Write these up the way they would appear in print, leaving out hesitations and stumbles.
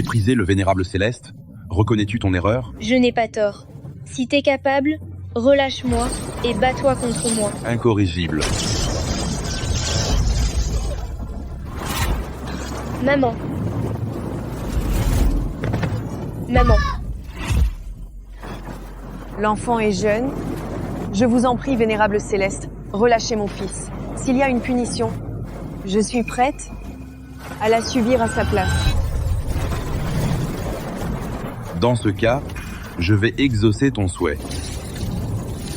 mépriser le vénérable Céleste? Reconnais-tu ton erreur? Je n'ai pas tort. Si t'es capable, relâche-moi et bats-toi contre moi. Incorrigible. Maman. Maman. L'enfant est jeune. Je vous en prie, vénérable Céleste, relâchez mon fils. S'il y a une punition, je suis prête à la subir à sa place. Dans ce cas, je vais exaucer ton souhait.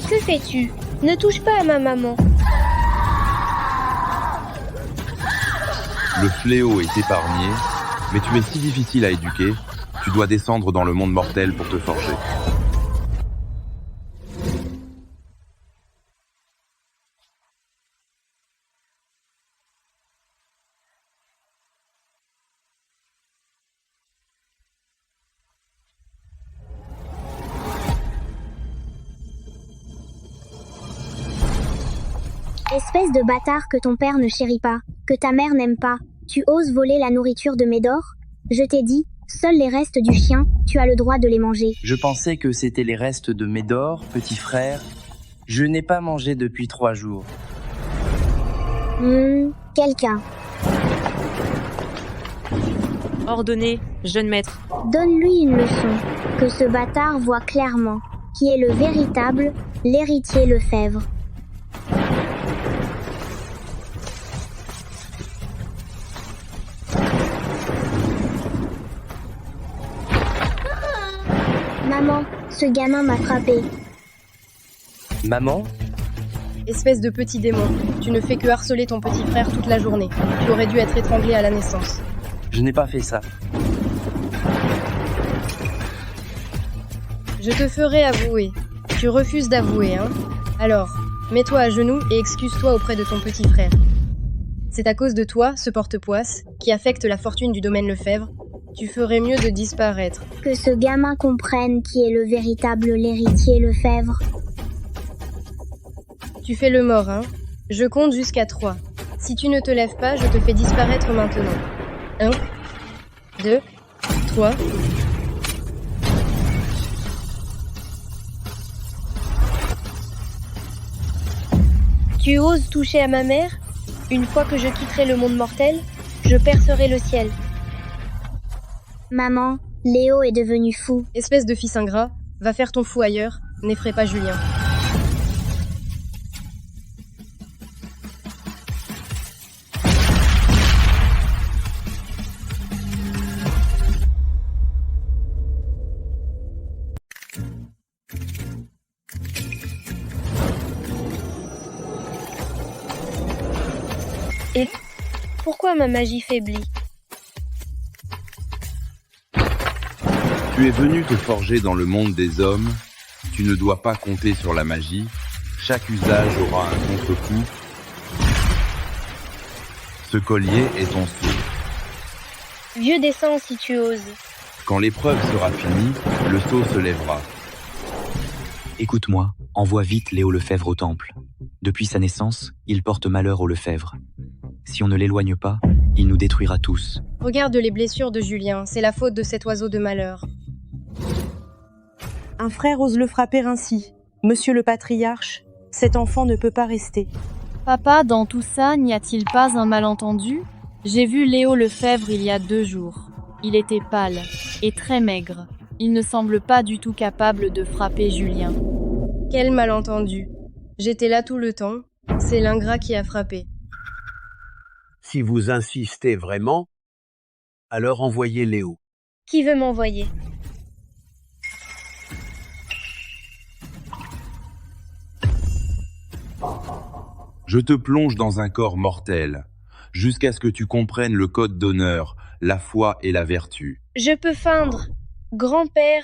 Que fais-tu? Ne touche pas à ma maman. Le fléau est épargné, mais tu es si difficile à éduquer, tu dois descendre dans le monde mortel pour te forger. Espèce de bâtard que ton père ne chérit pas, que ta mère n'aime pas, tu oses voler la nourriture de Médor? Je t'ai dit, seuls les restes du chien, tu as le droit de les manger. Je pensais que c'était les restes de Médor, petit frère. Je n'ai pas mangé depuis 3 jours. Quelqu'un. Ordonnez, jeune maître. Donne-lui une leçon, que ce bâtard voit clairement, qui est le véritable, l'héritier Lefebvre. Maman, ce gamin m'a frappé. Maman? Espèce de petit démon, tu ne fais que harceler ton petit frère toute la journée. Tu aurais dû être étranglé à la naissance. Je n'ai pas fait ça. Je te ferai avouer. Tu refuses d'avouer, hein? Alors, mets-toi à genoux et excuse-toi auprès de ton petit frère. C'est à cause de toi, ce porte-poisse, qui affecte la fortune du domaine Lefebvre. Tu ferais mieux de disparaître. Que ce gamin comprenne qui est le véritable l'héritier Lefebvre. Tu fais le mort, hein? Je compte jusqu'à 3. Si tu ne te lèves pas, je te fais disparaître maintenant. 1, 2, 3... Tu oses toucher à ma mère? Une fois que je quitterai le monde mortel, je percerai le ciel. Maman, Léo est devenu fou. Espèce de fils ingrat, va faire ton fou ailleurs, n'effraie pas Julien. Et pourquoi ma magie faiblit? Tu es venu te forger dans le monde des hommes, tu ne dois pas compter sur la magie, chaque usage aura un contre-coup. Ce collier est ton sceau. Vieux descends si tu oses. Quand l'épreuve sera finie, le sceau se lèvera. Écoute-moi, envoie vite Léo Lefebvre au temple. Depuis sa naissance, il porte malheur aux Lefebvre. Si on ne l'éloigne pas, il nous détruira tous. Regarde les blessures de Julien, c'est la faute de cet oiseau de malheur. Un frère ose le frapper ainsi. Monsieur le patriarche, cet enfant ne peut pas rester. Papa, dans tout ça, n'y a-t-il pas un malentendu? J'ai vu Léo Lefebvre il y a 2 jours. Il était pâle et très maigre. Il ne semble pas du tout capable de frapper Julien. Quel malentendu. J'étais là tout le temps, c'est l'ingrat qui a frappé. Si vous insistez vraiment, alors envoyez Léo. Qui veut m'envoyer? Je te plonge dans un corps mortel, jusqu'à ce que tu comprennes le code d'honneur, la foi et la vertu. Je peux feindre. Grand-père,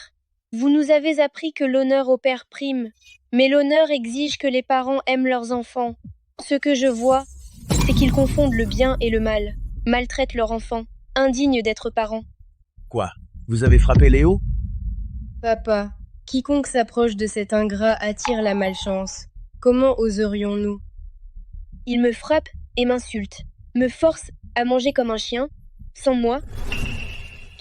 vous nous avez appris que l'honneur opère prime, mais l'honneur exige que les parents aiment leurs enfants. Ce que je vois, c'est qu'ils confondent le bien et le mal, maltraitent leurs enfants, indignes d'être parents. Quoi? Vous avez frappé Léo? Papa, quiconque s'approche de cet ingrat attire la malchance. Comment oserions-nous? Il me frappe et m'insulte, me force à manger comme un chien, sans moi.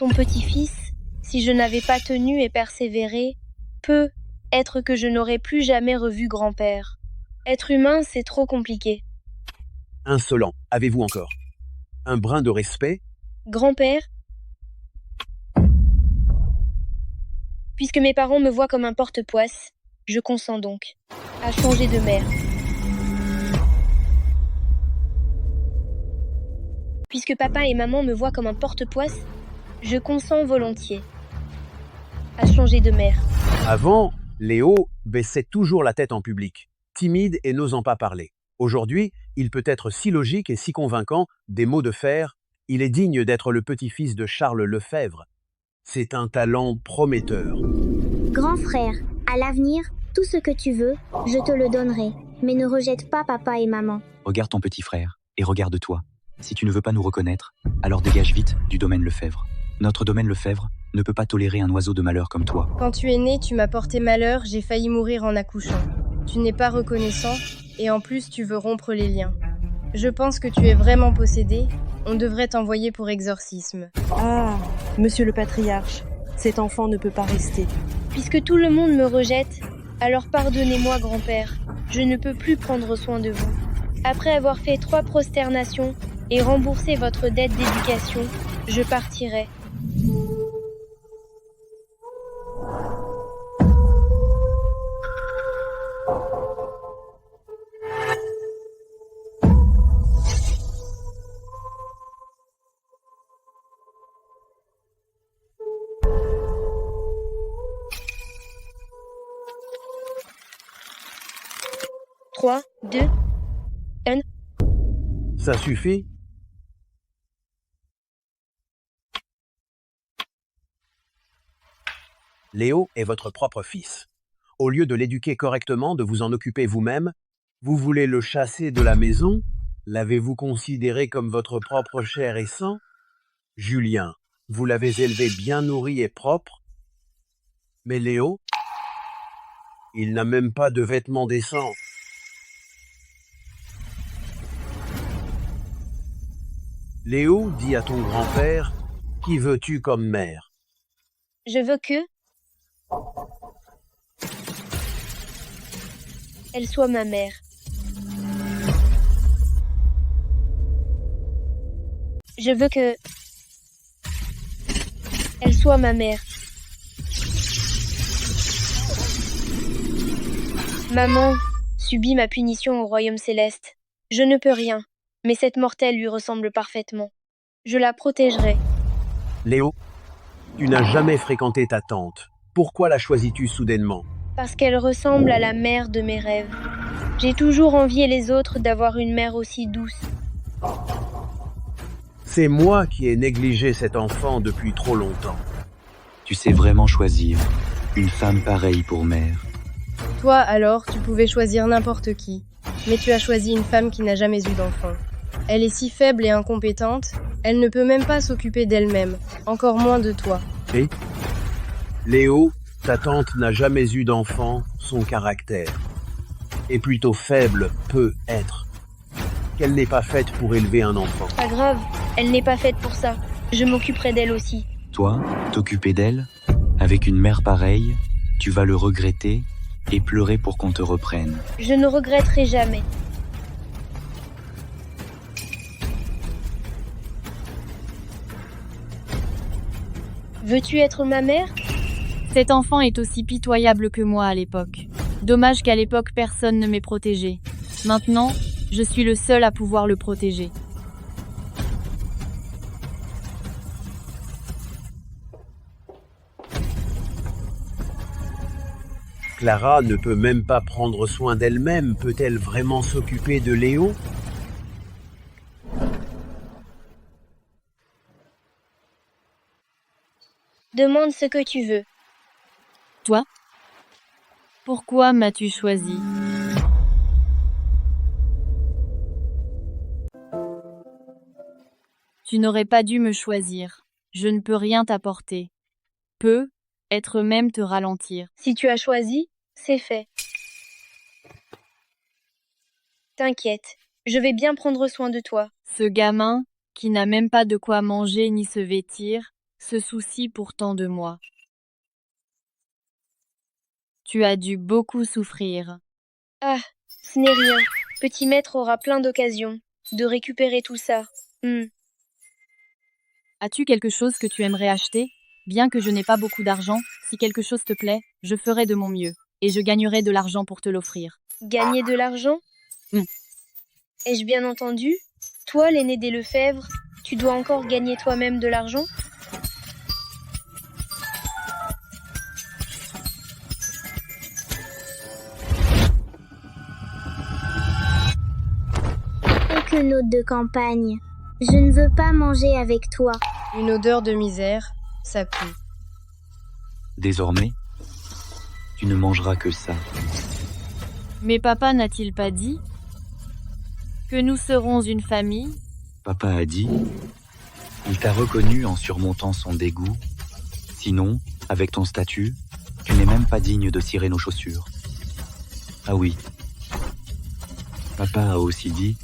Ton petit-fils, si je n'avais pas tenu et persévéré, peut être que je n'aurais plus jamais revu grand-père. Être humain, c'est trop compliqué. Insolent, avez-vous encore un brin de respect? Grand-père, puisque mes parents me voient comme un porte-poisse, je consens donc à changer de mère. Puisque papa et maman me voient comme un porte-poisse, je consens volontiers à changer de mère. Avant, Léo baissait toujours la tête en public, timide et n'osant pas parler. Aujourd'hui, il peut être si logique et si convaincant, des mots de fer. Il est digne d'être le petit-fils de Charles Lefebvre. C'est un talent prometteur. Grand frère, à l'avenir, tout ce que tu veux, je te le donnerai. Mais ne rejette pas papa et maman. Regarde ton petit frère et regarde-toi. Si tu ne veux pas nous reconnaître, alors dégage vite du domaine Lefebvre. Notre domaine Lefebvre ne peut pas tolérer un oiseau de malheur comme toi. Quand tu es né, tu m'as porté malheur, j'ai failli mourir en accouchant. Tu n'es pas reconnaissant, et en plus tu veux rompre les liens. Je pense que tu es vraiment possédé, on devrait t'envoyer pour exorcisme. Ah, monsieur le patriarche, cet enfant ne peut pas rester. Puisque tout le monde me rejette, alors pardonnez-moi, grand-père. Je ne peux plus prendre soin de vous. Après avoir fait 3 prosternations et remboursé votre dette d'éducation, je partirai. Trois, 2, 1. Ça suffit? Léo est votre propre fils. Au lieu de l'éduquer correctement, de vous en occuper vous-même, vous voulez le chasser de la maison? L'avez-vous considéré comme votre propre chair et sang? Julien, vous l'avez élevé bien nourri et propre. Mais Léo, il n'a même pas de vêtements décents. Léo dit à ton grand-père, « Qui veux-tu comme mère ?» Je veux que elle soit ma mère. Je veux que elle soit ma mère. Maman subit ma punition au royaume céleste. Je ne peux rien, mais cette mortelle lui ressemble parfaitement. Je la protégerai. Léo, tu n'as jamais fréquenté ta tante. Pourquoi la choisis-tu soudainement? Parce qu'elle ressemble à la mère de mes rêves. J'ai toujours envié les autres d'avoir une mère aussi douce. C'est moi qui ai négligé cet enfant depuis trop longtemps. Tu sais vraiment choisir une femme pareille pour mère. Toi, alors, tu pouvais choisir n'importe qui. Mais tu as choisi une femme qui n'a jamais eu d'enfant. Elle est si faible et incompétente, elle ne peut même pas s'occuper d'elle-même, encore moins de toi. Et Léo, ta tante n'a jamais eu d'enfant, son caractère est plutôt faible, peut être. Qu'elle n'est pas faite pour élever un enfant. Pas grave, elle n'est pas faite pour ça. Je m'occuperai d'elle aussi. Toi, t'occuper d'elle, avec une mère pareille, tu vas le regretter et pleurer pour qu'on te reprenne. Je ne regretterai jamais. Veux-tu être ma mère? Cet enfant est aussi pitoyable que moi à l'époque. Dommage qu'à l'époque personne ne m'ait protégé. Maintenant, je suis le seul à pouvoir le protéger. Clara ne peut même pas prendre soin d'elle-même. Peut-elle vraiment s'occuper de Léo? Demande ce que tu veux. Toi? Pourquoi m'as-tu choisi? Tu n'aurais pas dû me choisir. Je ne peux rien t'apporter. Peux, être même te ralentir. Si tu as choisi, c'est fait. T'inquiète, je vais bien prendre soin de toi. Ce gamin, qui n'a même pas de quoi manger ni se vêtir, se soucie pourtant de moi. Tu as dû beaucoup souffrir. Ah, ce n'est rien. Petit maître aura plein d'occasions de récupérer tout ça. As-tu quelque chose que tu aimerais acheter? Bien que je n'ai pas beaucoup d'argent, si quelque chose te plaît, je ferai de mon mieux. Et je gagnerai de l'argent pour te l'offrir. Gagner de l'argent? Ai-je bien entendu? Toi, l'aîné des Lefebvre, tu dois encore gagner toi-même de l'argent? Aucune hôte de campagne. Je ne veux pas manger avec toi. Une odeur de misère, ça pue. Désormais, tu ne mangeras que ça. Mais papa n'a-t-il pas dit que nous serons une famille? Papa a dit, il t'a reconnu en surmontant son dégoût. Sinon, avec ton statut, tu n'es même pas digne de cirer nos chaussures. Ah oui. Papa a aussi dit,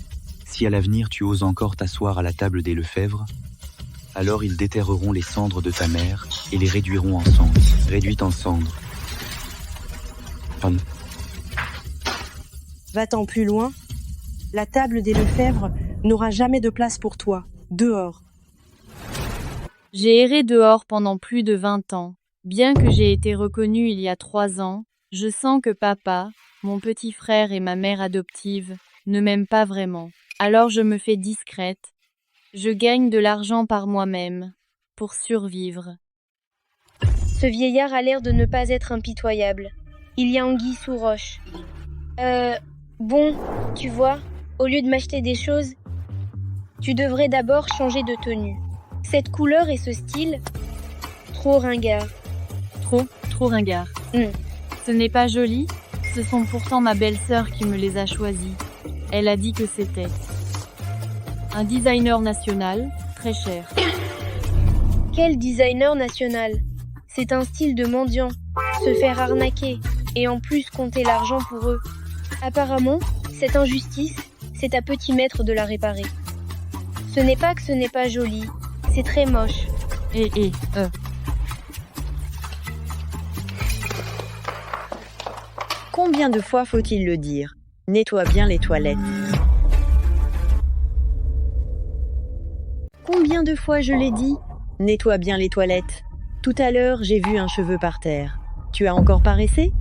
si à l'avenir tu oses encore t'asseoir à la table des Lefebvre, alors ils déterreront les cendres de ta mère et les réduiront en cendres. Réduites en cendres. Va-t'en plus loin. La table des Lefebvre n'aura jamais de place pour toi. Dehors. J'ai erré dehors pendant plus de 20 ans. Bien que j'ai été reconnue il y a 3 ans, je sens que papa, mon petit frère et ma mère adoptive ne m'aiment pas vraiment. Alors je me fais discrète. Je gagne de l'argent par moi-même, pour survivre. Ce vieillard a l'air de ne pas être impitoyable. Il y a anguille sous roche. Bon, tu vois, au lieu de m'acheter des choses, tu devrais d'abord changer de tenue. Cette couleur et ce style, trop ringard. Trop ringard. Ce n'est pas joli, ce sont pourtant ma belle-sœur qui me les a choisis. Elle a dit que c'était un designer national, très cher. Quel designer national? C'est un style de mendiant, se faire arnaquer, et en plus compter l'argent pour eux. Apparemment, cette injustice, c'est à petit maître de la réparer. Ce n'est pas que ce n'est pas joli, c'est très moche. Combien de fois faut-il le dire? Nettoie bien les toilettes. Combien de fois je l'ai dit? Nettoie bien les toilettes. Tout à l'heure, j'ai vu un cheveu par terre. Tu as encore paressé?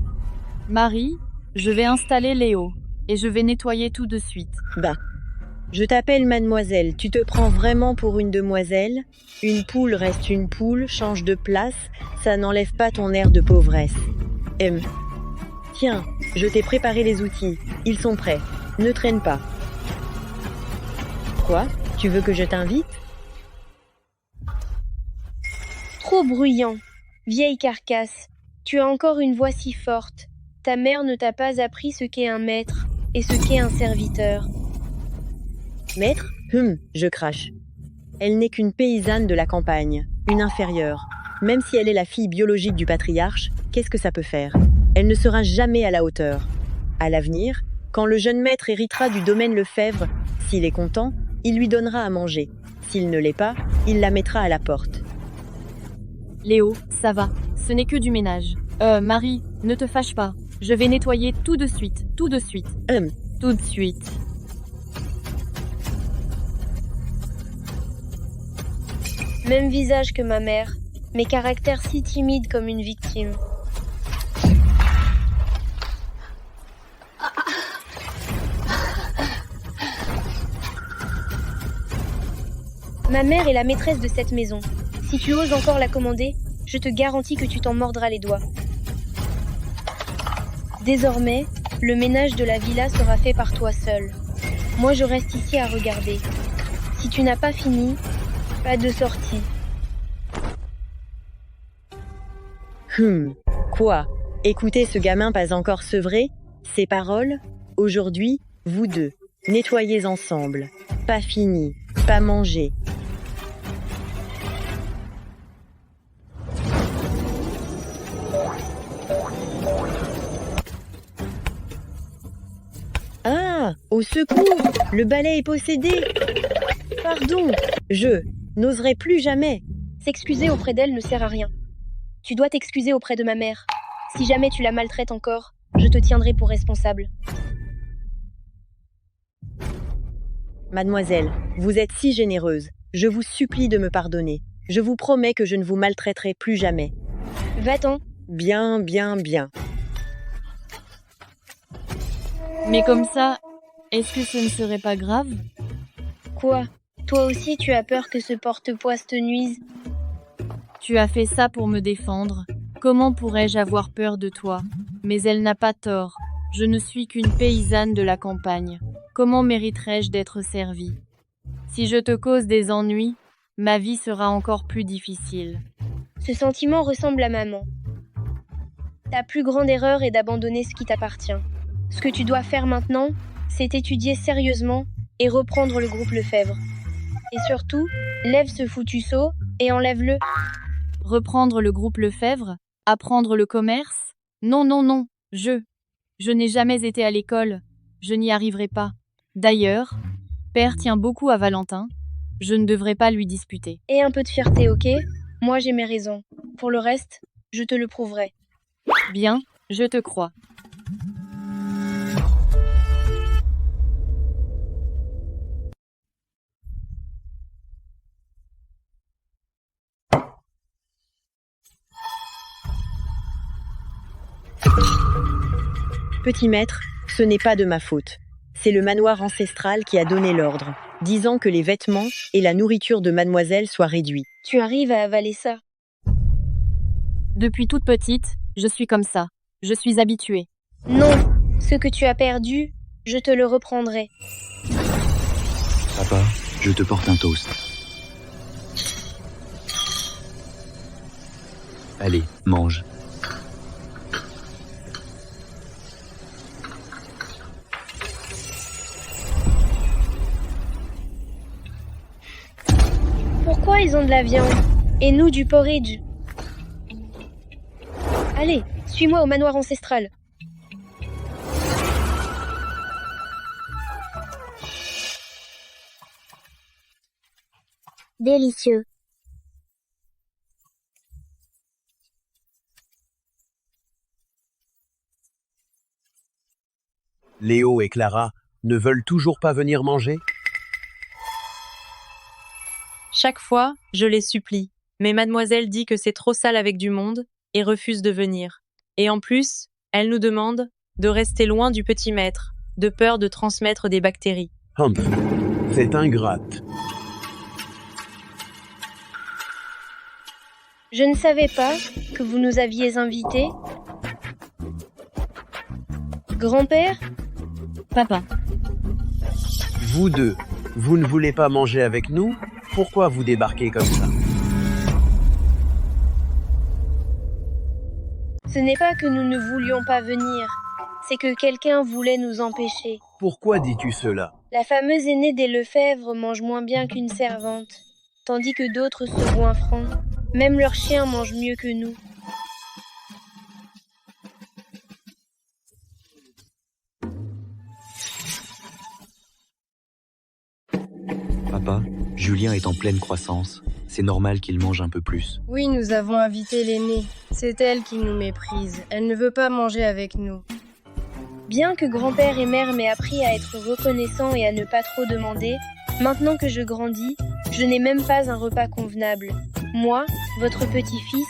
Marie, je vais installer Léo, et je vais nettoyer tout de suite. Bah, je t'appelle mademoiselle, tu te prends vraiment pour une demoiselle? Une poule reste une poule, change de place, ça n'enlève pas ton air de pauvresse. Tiens, je t'ai préparé les outils, ils sont prêts, ne traîne pas. Quoi? Tu veux que je t'invite? Trop bruyant, vieille carcasse, tu as encore une voix si forte. Ta mère ne t'a pas appris ce qu'est un maître et ce qu'est un serviteur. Maître? Je crache. Elle n'est qu'une paysanne de la campagne, une inférieure. Même si elle est la fille biologique du patriarche, qu'est-ce que ça peut faire? Elle ne sera jamais à la hauteur. À l'avenir, quand le jeune maître héritera du domaine Lefebvre, s'il est content, il lui donnera à manger. S'il ne l'est pas, il la mettra à la porte. Léo, ça va, ce n'est que du ménage. Marie, ne te fâche pas. Je vais nettoyer tout de suite, tout de suite. Tout de suite. Même visage que ma mère, mais caractère si timide comme une victime. Ma mère est la maîtresse de cette maison. Si tu oses encore la commander, je te garantis que tu t'en mordras les doigts. Désormais, le ménage de la villa sera fait par toi seul. Moi, je reste ici à regarder. Si tu n'as pas fini, pas de sortie. Quoi? Écoutez ce gamin pas encore sevré? Ses paroles? Aujourd'hui, vous deux, nettoyez ensemble. Pas fini, pas mangé. Ah, au secours! Le balai est possédé! Pardon, je n'oserai plus jamais. S'excuser auprès d'elle ne sert à rien. Tu dois t'excuser auprès de ma mère. Si jamais tu la maltraites encore, je te tiendrai pour responsable. Mademoiselle, vous êtes si généreuse. Je vous supplie de me pardonner. Je vous promets que je ne vous maltraiterai plus jamais. Va-t'en. Bien, bien, bien. Mais comme ça, est-ce que ce ne serait pas grave? Quoi? Toi aussi tu as peur que ce porte-poisse te nuise? Tu as fait ça pour me défendre. Comment pourrais-je avoir peur de toi? Mais elle n'a pas tort. Je ne suis qu'une paysanne de la campagne. Comment mériterais-je d'être servie? Si je te cause des ennuis, ma vie sera encore plus difficile. Ce sentiment ressemble à maman. Ta plus grande erreur est d'abandonner ce qui t'appartient. Ce que tu dois faire maintenant, c'est étudier sérieusement et reprendre le groupe Lefebvre. Et surtout, lève ce foutu seau et enlève-le. Reprendre le groupe Lefebvre? Apprendre le commerce? Non, non, non, je n'ai jamais été à l'école. Je n'y arriverai pas. D'ailleurs, Père tient beaucoup à Valentin. Je ne devrais pas lui disputer. Et un peu de fierté, ok? Moi j'ai mes raisons. Pour le reste, je te le prouverai. Bien, je te crois. Petit maître, ce n'est pas de ma faute. C'est le manoir ancestral qui a donné l'ordre, disant que les vêtements et la nourriture de mademoiselle soient réduits. Tu arrives à avaler ça? Depuis toute petite, je suis comme ça. Je suis habituée. Non, ce que tu as perdu, je te le reprendrai. Papa, je te porte un toast. Allez, mange. Pourquoi ils ont de la viande? Et nous du porridge? Allez, suis-moi au manoir ancestral. Délicieux. Léo et Clara ne veulent toujours pas venir manger? Chaque fois, je les supplie, mais mademoiselle dit que c'est trop sale avec du monde et refuse de venir. Et en plus, elle nous demande de rester loin du petit maître, de peur de transmettre des bactéries. Humph, c'est ingrate. Je ne savais pas que vous nous aviez invités. Grand-père? Papa, Vous deux, vous ne voulez pas manger avec nous? Pourquoi vous débarquez comme ça? Ce n'est pas que nous ne voulions pas venir, c'est que quelqu'un voulait nous empêcher. Pourquoi dis-tu cela? La fameuse aînée des Lefebvre mange moins bien qu'une servante, tandis que d'autres se goinfront. Même leurs chiens mangent mieux que nous. Papa, Julien est en pleine croissance. C'est normal qu'il mange un peu plus. Oui, nous avons invité l'aînée. C'est elle qui nous méprise. Elle ne veut pas manger avec nous. Bien que grand-père et mère m'aient appris à être reconnaissant et à ne pas trop demander, maintenant que je grandis, je n'ai même pas un repas convenable. Moi, votre petit-fils,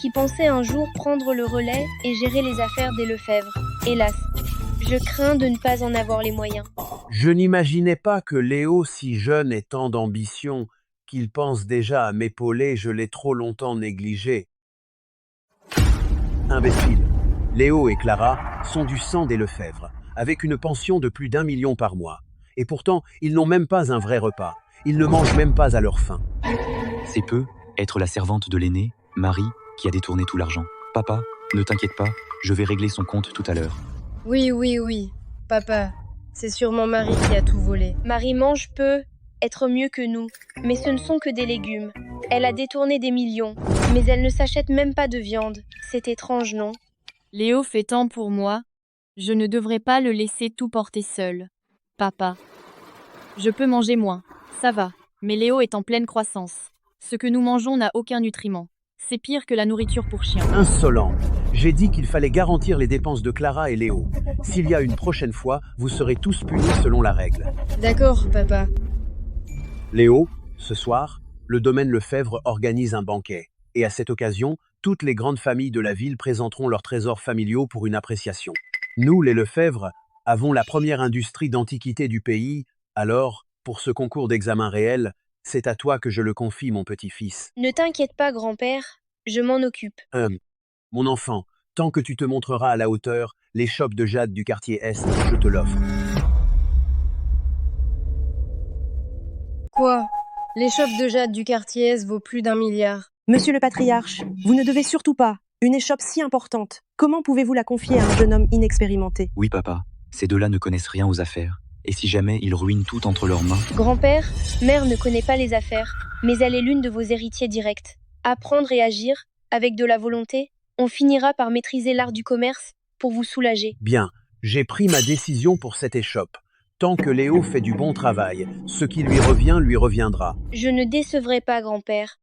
qui pensait un jour prendre le relais et gérer les affaires des Lefebvre. Hélas, je crains de ne pas en avoir les moyens. Je n'imaginais pas que Léo, si jeune et tant d'ambition, qu'il pense déjà à m'épauler, je l'ai trop longtemps négligé. Imbécile. Léo et Clara sont du sang des Lefebvre, avec une pension de plus d'1 million par mois. Et pourtant, ils n'ont même pas un vrai repas. Ils ne mangent même pas à leur faim. C'est peu, être la servante de l'aîné, Marie, qui a détourné tout l'argent. Papa, ne t'inquiète pas, je vais régler son compte tout à l'heure. Oui, papa, c'est sûrement Marie qui a tout volé. Marie mange peu, être mieux que nous, mais ce ne sont que des légumes. Elle a détourné des millions, mais elle ne s'achète même pas de viande. C'est étrange, non? Léo fait tant pour moi. Je ne devrais pas le laisser tout porter seul. Papa. Je peux manger moins, ça va, mais Léo est en pleine croissance. Ce que nous mangeons n'a aucun nutriment. C'est pire que la nourriture pour chiens. Insolent. J'ai dit qu'il fallait garantir les dépenses de Clara et Léo. S'il y a une prochaine fois, vous serez tous punis selon la règle. D'accord, papa. Léo, ce soir, le domaine Lefebvre organise un banquet. Et à cette occasion, toutes les grandes familles de la ville présenteront leurs trésors familiaux pour une appréciation. Nous, les Lefebvre, avons la première industrie d'antiquité du pays, alors, pour ce concours d'examen réel, c'est à toi que je le confie, mon petit-fils. Ne t'inquiète pas, grand-père, je m'en occupe. Mon enfant, tant que tu te montreras à la hauteur, l'échoppe de jade du quartier Est, je te l'offre. Quoi? L'échoppe de jade du quartier S vaut plus d'1 milliard. Monsieur le patriarche, vous ne devez surtout pas. Une échoppe si importante. Comment pouvez-vous la confier à un jeune homme inexpérimenté? Oui, papa. Ces deux-là ne connaissent rien aux affaires. Et si jamais ils ruinent tout entre leurs mains? Grand-père, mère ne connaît pas les affaires, mais elle est l'une de vos héritiers directs. Apprendre et agir, avec de la volonté, on finira par maîtriser l'art du commerce pour vous soulager. Bien, j'ai pris ma décision pour cette échoppe. Tant que Léo fait du bon travail, ce qui lui reviendra. Je ne décevrai pas, grand-père.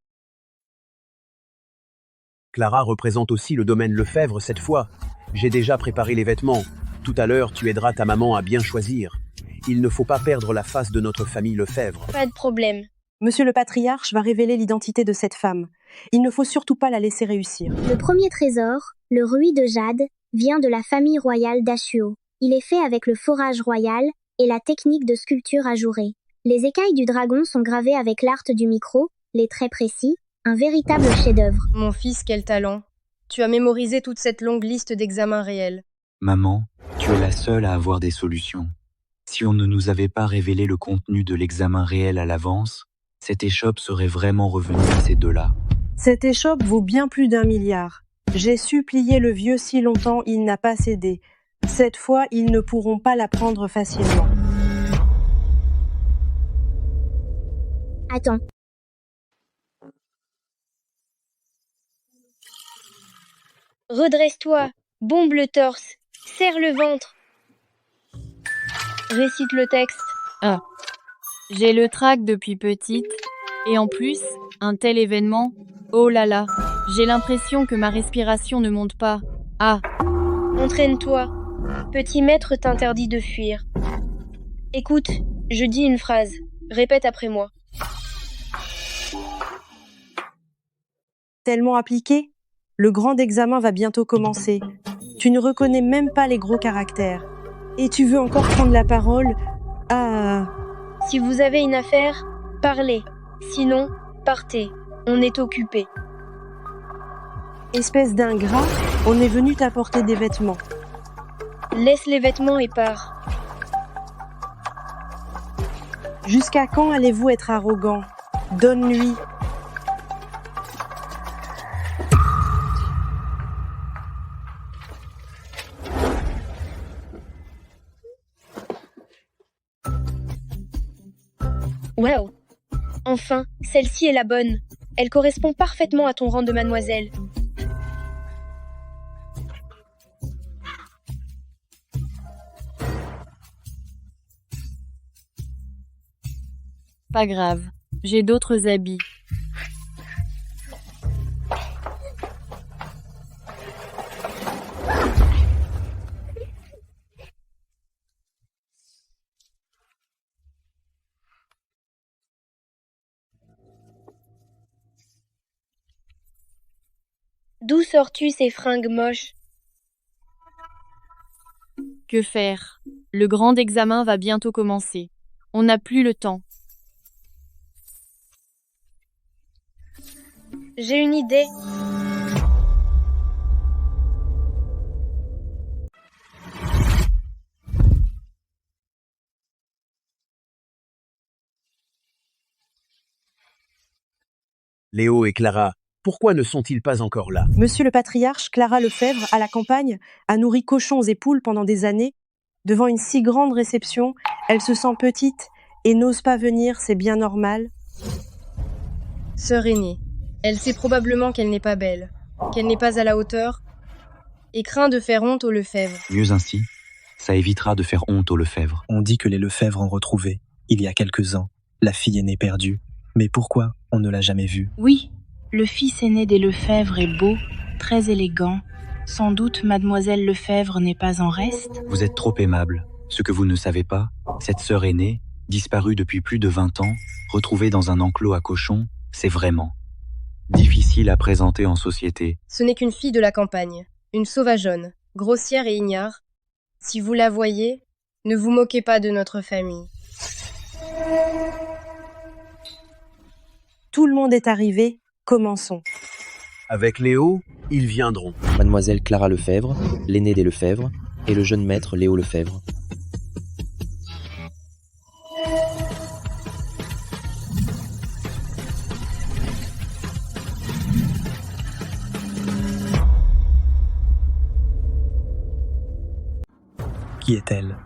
Clara représente aussi le domaine Lefebvre cette fois. J'ai déjà préparé les vêtements. Tout à l'heure, tu aideras ta maman à bien choisir. Il ne faut pas perdre la face de notre famille Lefebvre. Pas de problème. Monsieur le patriarche va révéler l'identité de cette femme. Il ne faut surtout pas la laisser réussir. Le premier trésor, le rubis de jade, vient de la famille royale d'Ashuo. Il est fait avec le forage royal et la technique de sculpture ajourée. Les écailles du dragon sont gravées avec l'art du micro, les traits précis, un véritable chef-d'œuvre. Mon fils, quel talent. Tu as mémorisé toute cette longue liste d'examens réels. Maman, tu es la seule à avoir des solutions. Si on ne nous avait pas révélé le contenu de l'examen réel à l'avance, cette échoppe serait vraiment revenue à ces deux-là. Cette échoppe vaut bien plus d'1 milliard. J'ai supplié le vieux si longtemps, il n'a pas cédé. Cette fois, ils ne pourront pas la prendre facilement. Attends. Redresse-toi, bombe le torse, serre le ventre. Récite le texte. Ah. J'ai le trac depuis petite. Et en plus, un tel événement. Oh là là. J'ai l'impression que ma respiration ne monte pas. Ah. Entraîne-toi. Petit maître t'interdit de fuir. Écoute, je dis une phrase. Répète après moi. Tellement appliqué? Le grand examen va bientôt commencer. Tu ne reconnais même pas les gros caractères. Et tu veux encore prendre la parole? Ah. Si vous avez une affaire, parlez. Sinon, partez. On est occupé. Espèce d'ingrat, on est venu t'apporter des vêtements. Laisse les vêtements et pars. Jusqu'à quand allez-vous être arrogant? Donne-lui. Wow. Enfin, celle-ci est la bonne. Elle correspond parfaitement à ton rang de mademoiselle. Pas grave. J'ai d'autres habits. D'où sors-tu ces fringues moches? Que faire? Le grand examen va bientôt commencer. On n'a plus le temps. J'ai une idée. Léo et Clara, pourquoi ne sont-ils pas encore là? Monsieur le patriarche, Clara Lefebvre, à la campagne, a nourri cochons et poules pendant des années. Devant une si grande réception, elle se sent petite et n'ose pas venir, c'est bien normal. Sœur aînée, elle sait probablement qu'elle n'est pas belle, qu'elle n'est pas à la hauteur, et craint de faire honte aux Lefebvre. Mieux ainsi, ça évitera de faire honte aux Lefebvre. On dit que les Lefebvre ont retrouvé, il y a quelques ans, la fille aînée perdue. Mais pourquoi? On ne l'a jamais vu. Oui, le fils aîné des Lefebvre est beau, très élégant. Sans doute mademoiselle Lefebvre n'est pas en reste. Vous êtes trop aimable. Ce que vous ne savez pas, cette sœur aînée, disparue depuis plus de 20 ans, retrouvée dans un enclos à cochons, c'est vraiment difficile à présenter en société. Ce n'est qu'une fille de la campagne, une sauvageonne, grossière et ignare. Si vous la voyez, ne vous moquez pas de notre famille. Tout le monde est arrivé, commençons. Avec Léo, ils viendront. Mademoiselle Clara Lefebvre, l'aînée des Lefebvre, et le jeune maître Léo Lefebvre. Qui est-elle?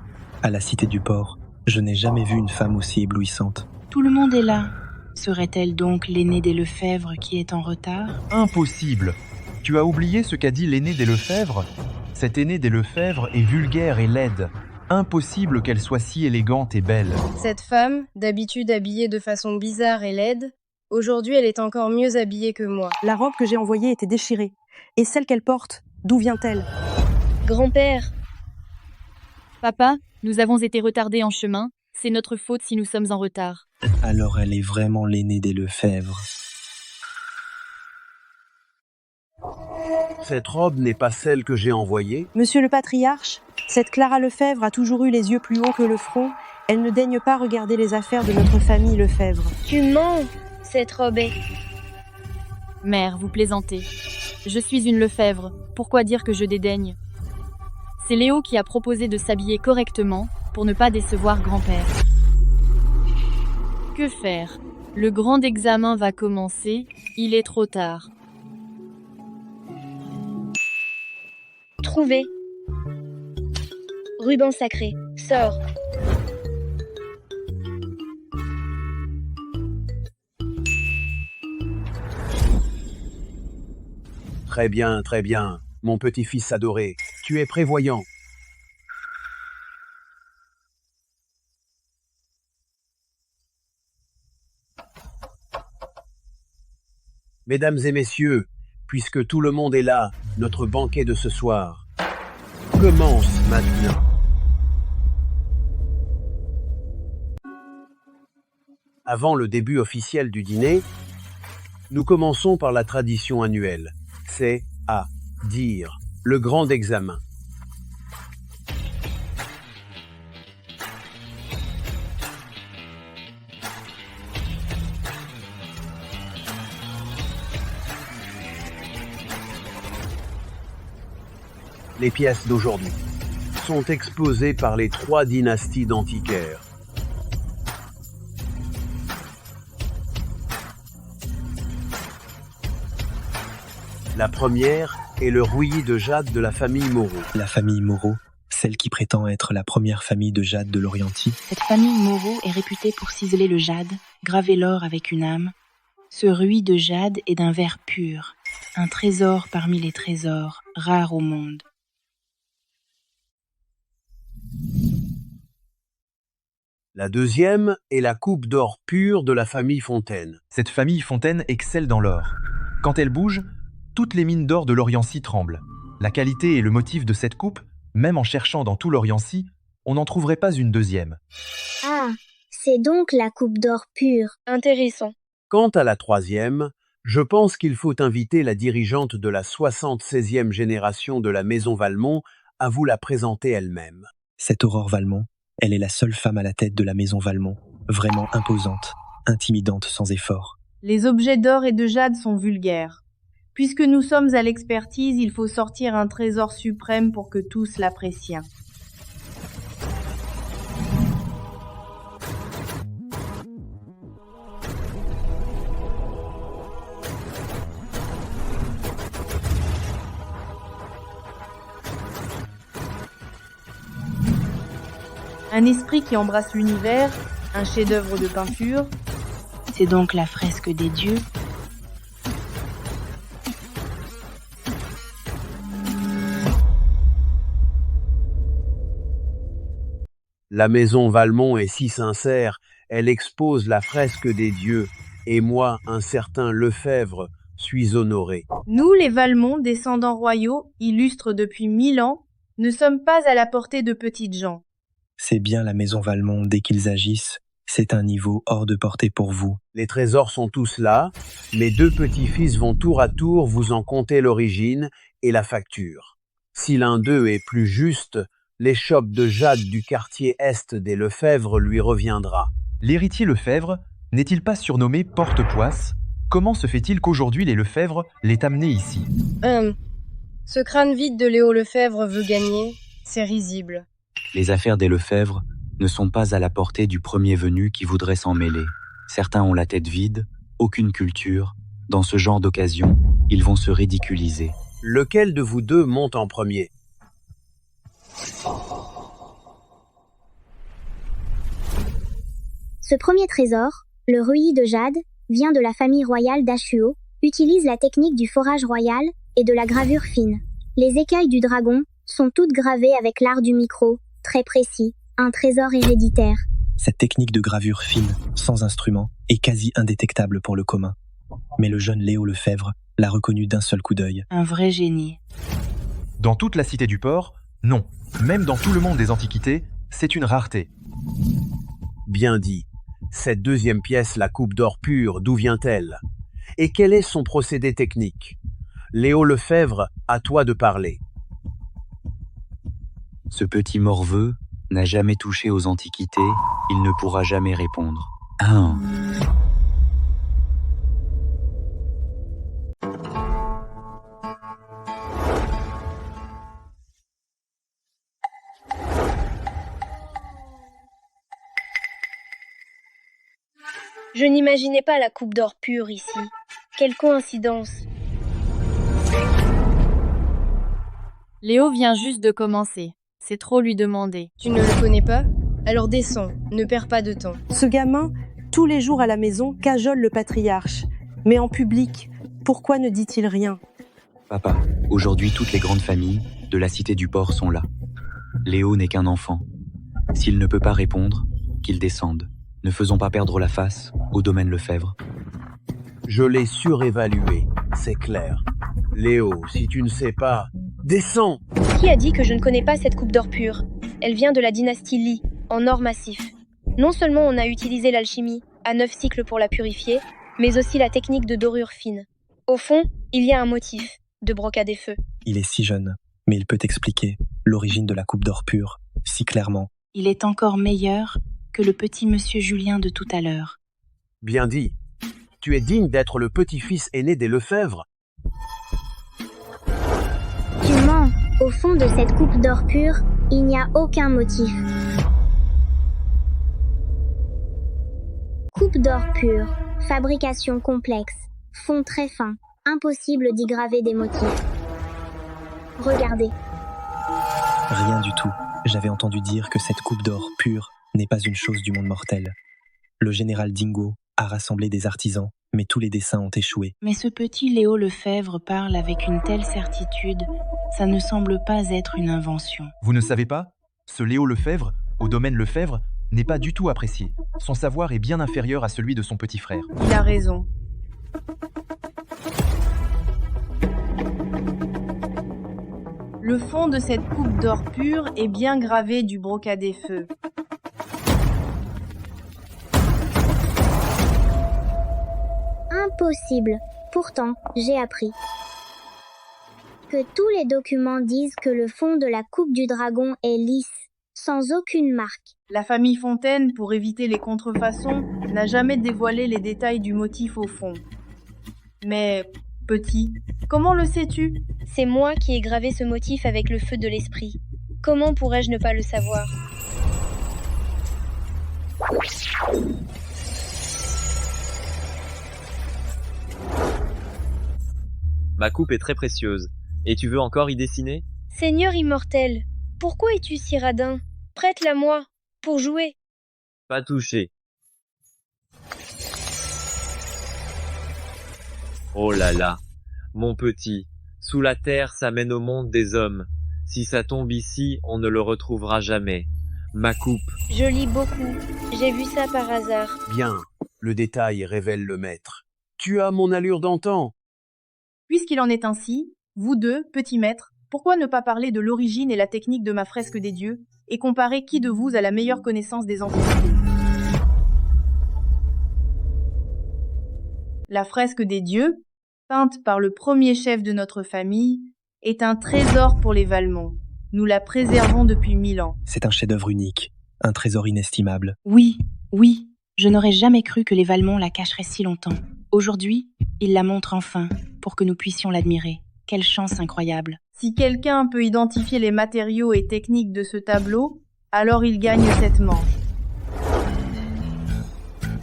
À la Cité du Port, je n'ai jamais vu une femme aussi éblouissante. Tout le monde est là. Serait-elle donc l'aînée des Lefebvre qui est en retard? Impossible! Tu as oublié ce qu'a dit l'aîné des Lefebvre? Cette aînée des Lefebvre est vulgaire et laide. Impossible qu'elle soit si élégante et belle. Cette femme, d'habitude habillée de façon bizarre et laide, aujourd'hui elle est encore mieux habillée que moi. La robe que j'ai envoyée était déchirée. Et celle qu'elle porte, d'où vient-elle? Grand-père, Papa, nous avons été retardés en chemin. C'est notre faute si nous sommes en retard. Alors elle est vraiment l'aînée des Lefebvre. Cette robe n'est pas celle que j'ai envoyée. Monsieur le patriarche, cette Clara Lefebvre a toujours eu les yeux plus hauts que le front. Elle ne daigne pas regarder les affaires de notre famille Lefebvre. tu mens. Cette robe est... Mère, vous plaisantez. Je suis une Lefebvre. Pourquoi dire que je dédaigne? C'est Léo qui a proposé de s'habiller correctement pour ne pas décevoir grand-père. Que faire? Le grand examen va commencer. Il est trop tard. Trouvé. Ruban sacré, sors. Très bien, mon petit-fils adoré. Tu es prévoyant. Mesdames et messieurs, puisque tout le monde est là, notre banquet de ce soir commence maintenant. Avant le début officiel du dîner, nous commençons par la tradition annuelle. C'est à dire le grand examen. Les pièces d'aujourd'hui sont exposées par les 3 dynasties d'antiquaires. La première est le rouillis de jade de la famille Moreau. La famille Moreau, celle qui prétend être la première famille de jade de l'Orientie. Cette famille Moreau est réputée pour ciseler le jade, graver l'or avec une âme. Ce rouillis de jade est d'un verre pur, un trésor parmi les trésors, rares au monde. La deuxième est la coupe d'or pure de la famille Fontaine. Cette famille Fontaine excelle dans l'or. Quand elle bouge, toutes les mines d'or de l'Orientie tremblent. La qualité et le motif de cette coupe, même en cherchant dans tout l'Orientie, on n'en trouverait pas une deuxième. Ah, c'est donc la coupe d'or pure. Intéressant. Quant à la troisième, je pense qu'il faut inviter la dirigeante de la 76e génération de la maison Valmont à vous la présenter elle-même. Cette Aurore Valmont, elle est la seule femme à la tête de la maison Valmont, vraiment imposante, intimidante sans effort. Les objets d'or et de jade sont vulgaires. Puisque nous sommes à l'expertise, il faut sortir un trésor suprême pour que tous l'apprécient. Un esprit qui embrasse l'univers, un chef-d'œuvre de peinture. C'est donc la fresque des dieux. La maison Valmont est si sincère, elle expose la fresque des dieux, Et moi, un certain Lefebvre, suis honoré. Nous, les Valmont, descendants royaux, illustres depuis 1000 ans, ne sommes pas à la portée de petites gens. C'est bien la maison Valmont, dès qu'ils agissent, c'est un niveau hors de portée pour vous. Les trésors sont tous là. Mes 2 petits-fils vont tour à tour vous en compter l'origine et la facture. Si l'un d'eux est plus juste, l'échoppe de jade du quartier est des Lefebvre lui reviendra. L'héritier Lefebvre n'est-il pas surnommé Porte-Poisse? Comment se fait-il qu'aujourd'hui les Lefebvre l'aient amené ici? Ce crâne vide de Léo Lefebvre veut gagner, c'est risible. Les affaires des Lefebvre ne sont pas à la portée du premier venu qui voudrait s'en mêler. Certains ont la tête vide, aucune culture. Dans ce genre d'occasion, ils vont se ridiculiser. Lequel de vous 2 monte en premier? Ce premier trésor, le rubis de jade, vient de la famille royale d'Ashuo, utilise la technique du forage royal et de la gravure fine. Les écailles du dragon sont toutes gravées avec l'art du micro, très précis, un trésor héréditaire. Cette technique de gravure fine, sans instrument, est quasi indétectable pour le commun. Mais le jeune Léo Lefebvre l'a reconnu d'un seul coup d'œil. Un vrai génie. Dans toute la cité du port, non. Même dans tout le monde des antiquités, c'est une rareté. Bien dit. Cette 2e pièce, la coupe d'or pure, d'où vient-elle? Et quel est son procédé technique? Léo Lefebvre, à toi de parler. Ce petit morveux n'a jamais touché aux antiquités, il ne pourra jamais répondre. Ah. Je n'imaginais pas la coupe d'or pure ici. Quelle coïncidence. Léo vient juste de commencer. C'est trop lui demander. Tu ne le connais pas? Alors descends, ne perds pas de temps. Ce gamin, tous les jours à la maison, cajole le patriarche. Mais en public, pourquoi ne dit-il rien? Papa, aujourd'hui toutes les grandes familles de la cité du port sont là. Léo n'est qu'un enfant. S'il ne peut pas répondre, qu'il descende. Ne faisons pas perdre la face au domaine Lefebvre. Je l'ai surévalué, c'est clair. Léo, si tu ne sais pas, descends! Qui a dit que je ne connais pas cette coupe d'or pure? Elle vient de la dynastie Li, en or massif. Non seulement on a utilisé l'alchimie, à 9 cycles pour la purifier, mais aussi la technique de dorure fine. Au fond, il y a un motif, de brocade et feu. Il est si jeune, mais il peut expliquer l'origine de la coupe d'or pure, si clairement. Il est encore meilleur que le petit monsieur Julien de tout à l'heure. Bien dit. Tu es digne d'être le petit-fils aîné des Lefebvre. Tu mens. Au fond de cette coupe d'or pure, il n'y a aucun motif. Coupe d'or pure, fabrication complexe, fond très fin, impossible d'y graver des motifs. Regardez. Rien du tout. J'avais entendu dire que cette coupe d'or pure n'est pas une chose du monde mortel. Le général Dingo a rassemblé des artisans, mais tous les dessins ont échoué. Mais ce petit Léo Lefebvre parle avec une telle certitude, ça ne semble pas être une invention. Vous ne savez pas? Ce Léo Lefebvre, au domaine Lefebvre, n'est pas du tout apprécié. Son savoir est bien inférieur à celui de son petit frère. Il a raison. Le fond de cette coupe d'or pure est bien gravé du brocadé feu. Impossible. Pourtant, j'ai appris que tous les documents disent que le fond de la coupe du dragon est lisse, sans aucune marque. La famille Fontaine, pour éviter les contrefaçons, n'a jamais dévoilé les détails du motif au fond. Mais, petit, comment le sais-tu? C'est moi qui ai gravé ce motif avec le feu de l'esprit. Comment pourrais-je ne pas le savoir? Ma coupe est très précieuse. Et tu veux encore y dessiner? Seigneur immortel, pourquoi es-tu si radin? Prête-la-moi, pour jouer. Pas touché. Oh là là, mon petit, sous la terre ça mène au monde des hommes. Si ça tombe ici, on ne le retrouvera jamais. Ma coupe. Je lis beaucoup, j'ai vu ça par hasard. Bien, Le détail révèle le maître. Tu as mon allure d'antan. Puisqu'il en est ainsi, vous deux, petits maîtres, pourquoi ne pas parler de l'origine et la technique de ma fresque des dieux, et comparer qui de vous a la meilleure connaissance des antiquités? La fresque des dieux, peinte par le premier chef de notre famille, est un trésor pour les Valmont. Nous la préservons depuis 1000 ans. C'est un chef-d'œuvre unique, un trésor inestimable. Oui, oui, je n'aurais jamais cru que les Valmont la cacheraient si longtemps. Aujourd'hui, ils la montrent enfin, pour que nous puissions l'admirer. Quelle chance incroyable. Si quelqu'un peut identifier les matériaux et techniques de ce tableau, alors il gagne cette manche.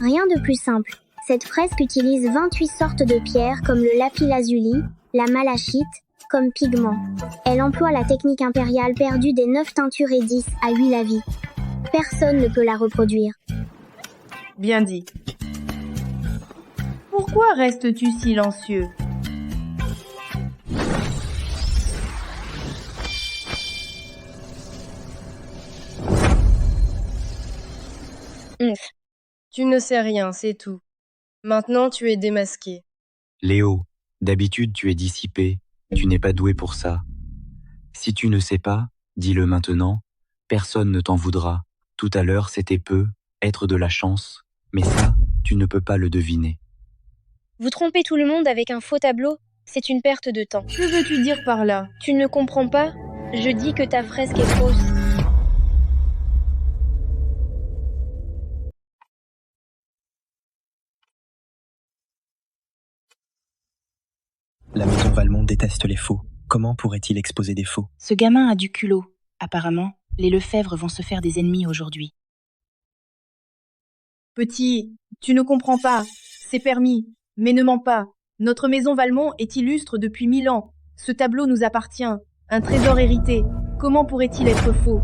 Rien de plus simple. Cette fresque utilise 28 sortes de pierres comme le lapis-lazuli, la malachite, comme pigment. Elle emploie la technique impériale perdue des 9 teintures et 10 à huile à vie. Personne ne peut la reproduire. Bien dit. Pourquoi restes-tu silencieux? Tu ne sais rien, c'est tout. Maintenant, tu es démasqué. Léo, d'habitude tu es dissipé, tu n'es pas doué pour ça. Si tu ne sais pas, dis-le maintenant, personne ne t'en voudra. Tout à l'heure c'était peu, être de la chance, mais ça, tu ne peux pas le deviner. Vous trompez tout le monde avec un faux tableau, c'est une perte de temps. Que veux-tu dire par là? Tu ne comprends pas? Je dis que ta fresque est fausse. La maison Valmont déteste les faux. Comment pourrait-il exposer des faux? Ce gamin a du culot. Apparemment, les Lefebvre vont se faire des ennemis aujourd'hui. Petit, tu ne comprends pas. C'est permis. Mais ne mens pas. Notre maison Valmont est illustre depuis 1000 ans. Ce tableau nous appartient. Un trésor hérité. Comment pourrait-il être faux?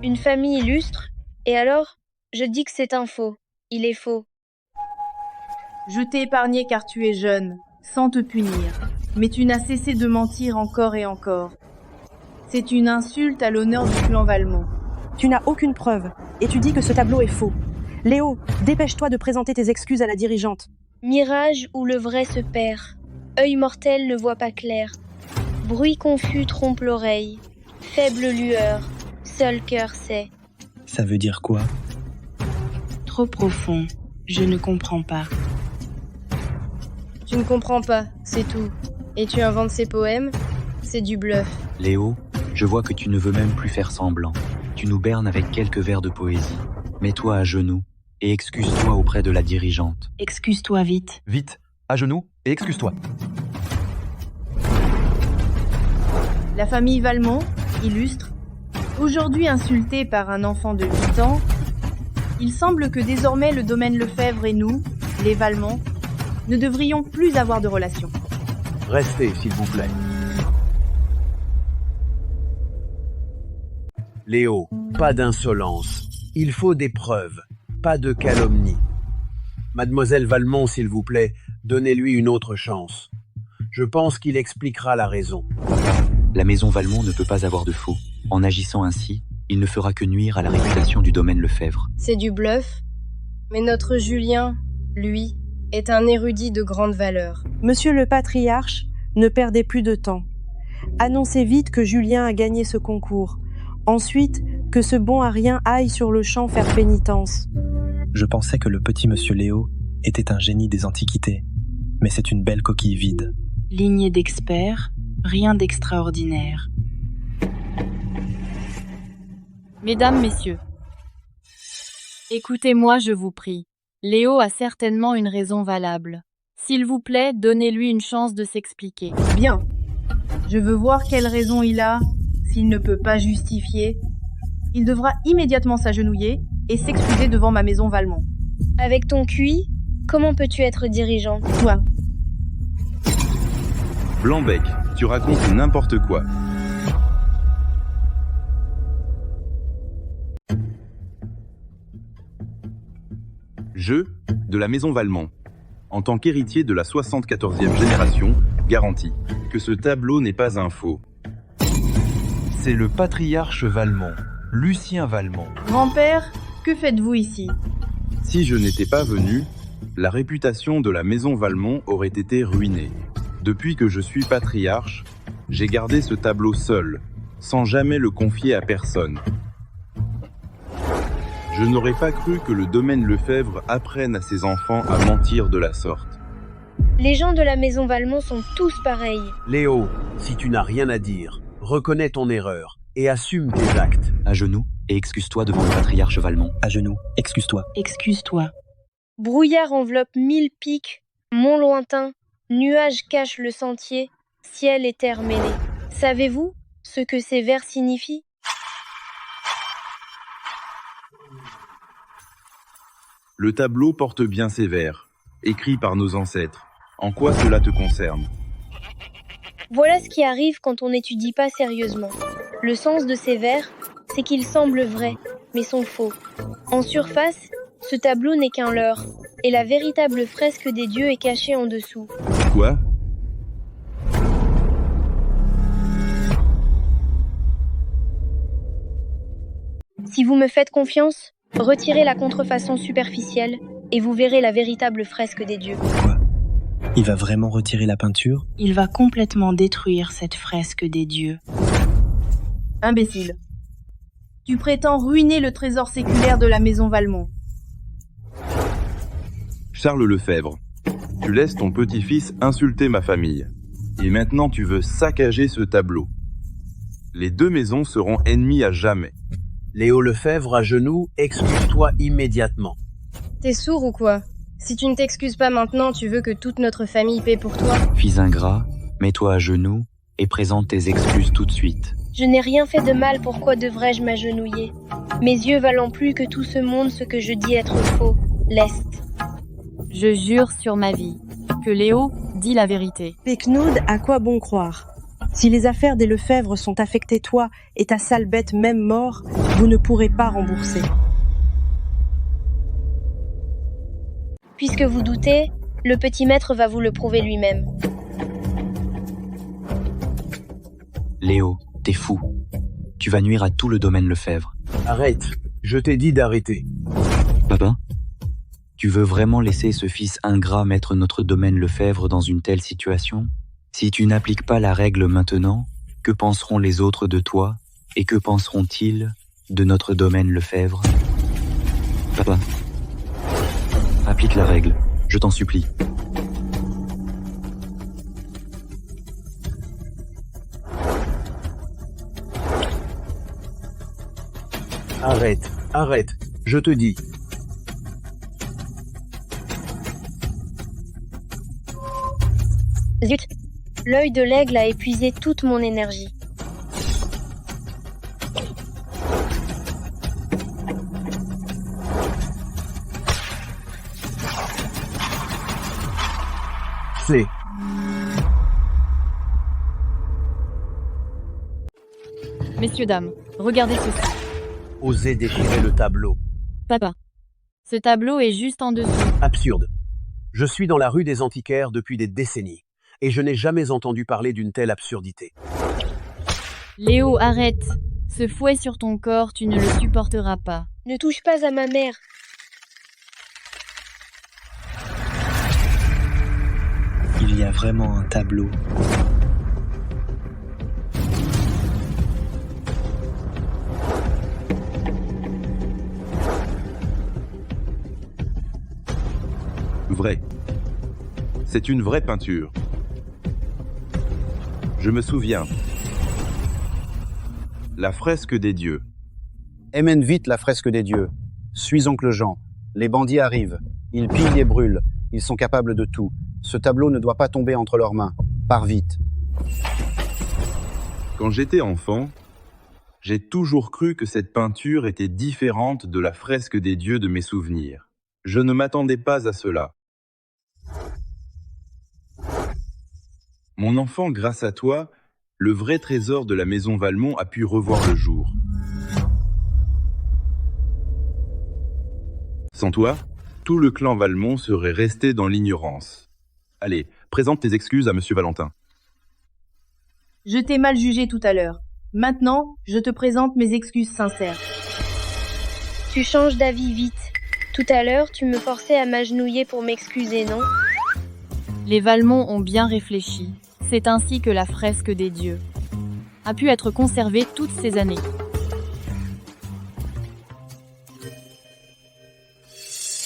Une famille illustre? Et alors? Je dis que c'est un faux. Il est faux. Je t'ai épargné car tu es jeune, sans te punir. Mais tu n'as cessé de mentir encore et encore. C'est une insulte à l'honneur du clan Valmont. Tu n'as aucune preuve, et tu dis que ce tableau est faux. Léo, dépêche-toi de présenter tes excuses à la dirigeante. Mirage où le vrai se perd. Œil mortel ne voit pas clair. Bruit confus trompe l'oreille. Faible lueur, seul cœur sait. Ça veut dire quoi? Trop profond, je ne comprends pas. Tu ne comprends pas, c'est tout. Et tu inventes ces poèmes? C'est du bluff. Léo, je vois que tu ne veux même plus faire semblant. Tu nous bernes avec quelques vers de poésie. Mets-toi à genoux et excuse-toi auprès de la dirigeante. Excuse-toi vite. Vite, à genoux et excuse-toi. La famille Valmont, illustre, aujourd'hui insultée par un enfant de 8 ans, il semble que désormais le domaine Lefebvre et nous, les Valmont, ne devrions plus avoir de relation. Restez, s'il vous plaît. Léo, pas d'insolence. Il faut des preuves, pas de calomnie. Mademoiselle Valmont, s'il vous plaît, donnez-lui une autre chance. Je pense qu'il expliquera la raison. La maison Valmont ne peut pas avoir de faux. En agissant ainsi, il ne fera que nuire à la réputation du domaine Lefebvre. C'est du bluff. Mais notre Julien, lui, est un érudit de grande valeur. Monsieur le patriarche, ne perdez plus de temps. Annoncez vite que Julien a gagné ce concours. Ensuite, que ce bon à rien aille sur le champ faire pénitence. Je pensais que le petit monsieur Léo était un génie des antiquités, mais c'est une belle coquille vide. Lignée d'experts, rien d'extraordinaire. Mesdames, messieurs, écoutez-moi, je vous prie. Léo a certainement une raison valable. S'il vous plaît, donnez-lui une chance de s'expliquer. Bien. Je veux voir quelle raison il a. S'il ne peut pas justifier, il devra immédiatement s'agenouiller et s'excuser devant ma maison Valmont. Avec ton QI, comment peux-tu être dirigeant? Toi. Blanc-bec, tu racontes n'importe quoi. Je, de la maison Valmont, en tant qu'héritier de la 74e génération, garantis que ce tableau n'est pas un faux. C'est le patriarche Valmont, Lucien Valmont. Grand-père, que faites-vous ici? Si je n'étais pas venu, la réputation de la maison Valmont aurait été ruinée. Depuis que je suis patriarche, j'ai gardé ce tableau seul, sans jamais le confier à personne. Je n'aurais pas cru que le domaine Lefebvre apprenne à ses enfants à mentir de la sorte. Les gens de la maison Valmont sont tous pareils. Léo, si tu n'as rien à dire, reconnais ton erreur et assume tes actes. À genoux et excuse-toi devant le patriarche Valmont. À genoux, excuse-toi. Excuse-toi. Brouillard enveloppe 1000 pics, mont lointain, nuages cachent le sentier, ciel et terre mêlés. Savez-vous ce que ces vers signifient? Le tableau porte bien ces vers, écrits par nos ancêtres. En quoi cela te concerne? Voilà ce qui arrive quand on n'étudie pas sérieusement. Le sens de ces vers, c'est qu'ils semblent vrais, mais sont faux. En surface, ce tableau n'est qu'un leurre, et la véritable fresque des dieux est cachée en dessous. Quoi? Si vous me faites confiance, retirez la contrefaçon superficielle, et vous verrez la véritable fresque des dieux. Quoi? Il va vraiment retirer la peinture? Il va complètement détruire cette fresque des dieux. Imbécile. Tu prétends ruiner le trésor séculaire de la maison Valmont. Charles Lefebvre, tu laisses ton petit-fils insulter ma famille. Et maintenant tu veux saccager ce tableau. Les deux maisons seront ennemies à jamais. Léo Lefebvre, à genoux, excuse-toi immédiatement. T'es sourd ou quoi? Si tu ne t'excuses pas maintenant, tu veux que toute notre famille paie pour toi? Fils ingrat, mets-toi à genoux et présente tes excuses tout de suite. Je n'ai rien fait de mal, pourquoi devrais-je m'agenouiller? Mes yeux valant plus que tout ce monde ce que je dis être faux, leste. Je jure sur ma vie que Léo dit la vérité. Pecnoud, à quoi bon croire? Si les affaires des Lefebvre sont affectées toi et ta sale bête même mort, vous ne pourrez pas rembourser. Puisque vous doutez, le petit maître va vous le prouver lui-même. Léo, t'es fou. Tu vas nuire à tout le domaine Lefebvre. Arrête, je t'ai dit d'arrêter. Papa, tu veux vraiment laisser ce fils ingrat mettre notre domaine Lefebvre dans une telle situation? Si tu n'appliques pas la règle maintenant, que penseront les autres de toi et que penseront-ils de notre domaine Lefebvre? Papa, applique la règle, je t'en supplie. Arrête, arrête, je te dis. Zut! L'œil de l'aigle a épuisé toute mon énergie. C'est... Messieurs, dames, regardez ceci. Osez déchirer le tableau. Papa, ce tableau est juste en dessous. Absurde. Je suis dans la rue des Antiquaires depuis des décennies, et je n'ai jamais entendu parler d'une telle absurdité. Léo, arrête. Ce fouet sur ton corps, tu ne le supporteras pas. Ne touche pas à ma mère. Il y a vraiment un tableau. Vrai. C'est une vraie peinture. Je me souviens. La fresque des dieux. Emmène vite la fresque des dieux. Suis oncle Jean. Les bandits arrivent. Ils pillent et brûlent. Ils sont capables de tout. Ce tableau ne doit pas tomber entre leurs mains. Pars vite. Quand j'étais enfant, j'ai toujours cru que cette peinture était différente de la fresque des dieux de mes souvenirs. Je ne m'attendais pas à cela. Mon enfant, grâce à toi, le vrai trésor de la maison Valmont a pu revoir le jour. Sans toi, tout le clan Valmont serait resté dans l'ignorance. Allez, présente tes excuses à Monsieur Valentin. Je t'ai mal jugé tout à l'heure. Maintenant, je te présente mes excuses sincères. Tu changes d'avis vite. Tout à l'heure, tu me forçais à m'agenouiller pour m'excuser, non? Les Valmont ont bien réfléchi. C'est ainsi que la fresque des dieux a pu être conservée toutes ces années.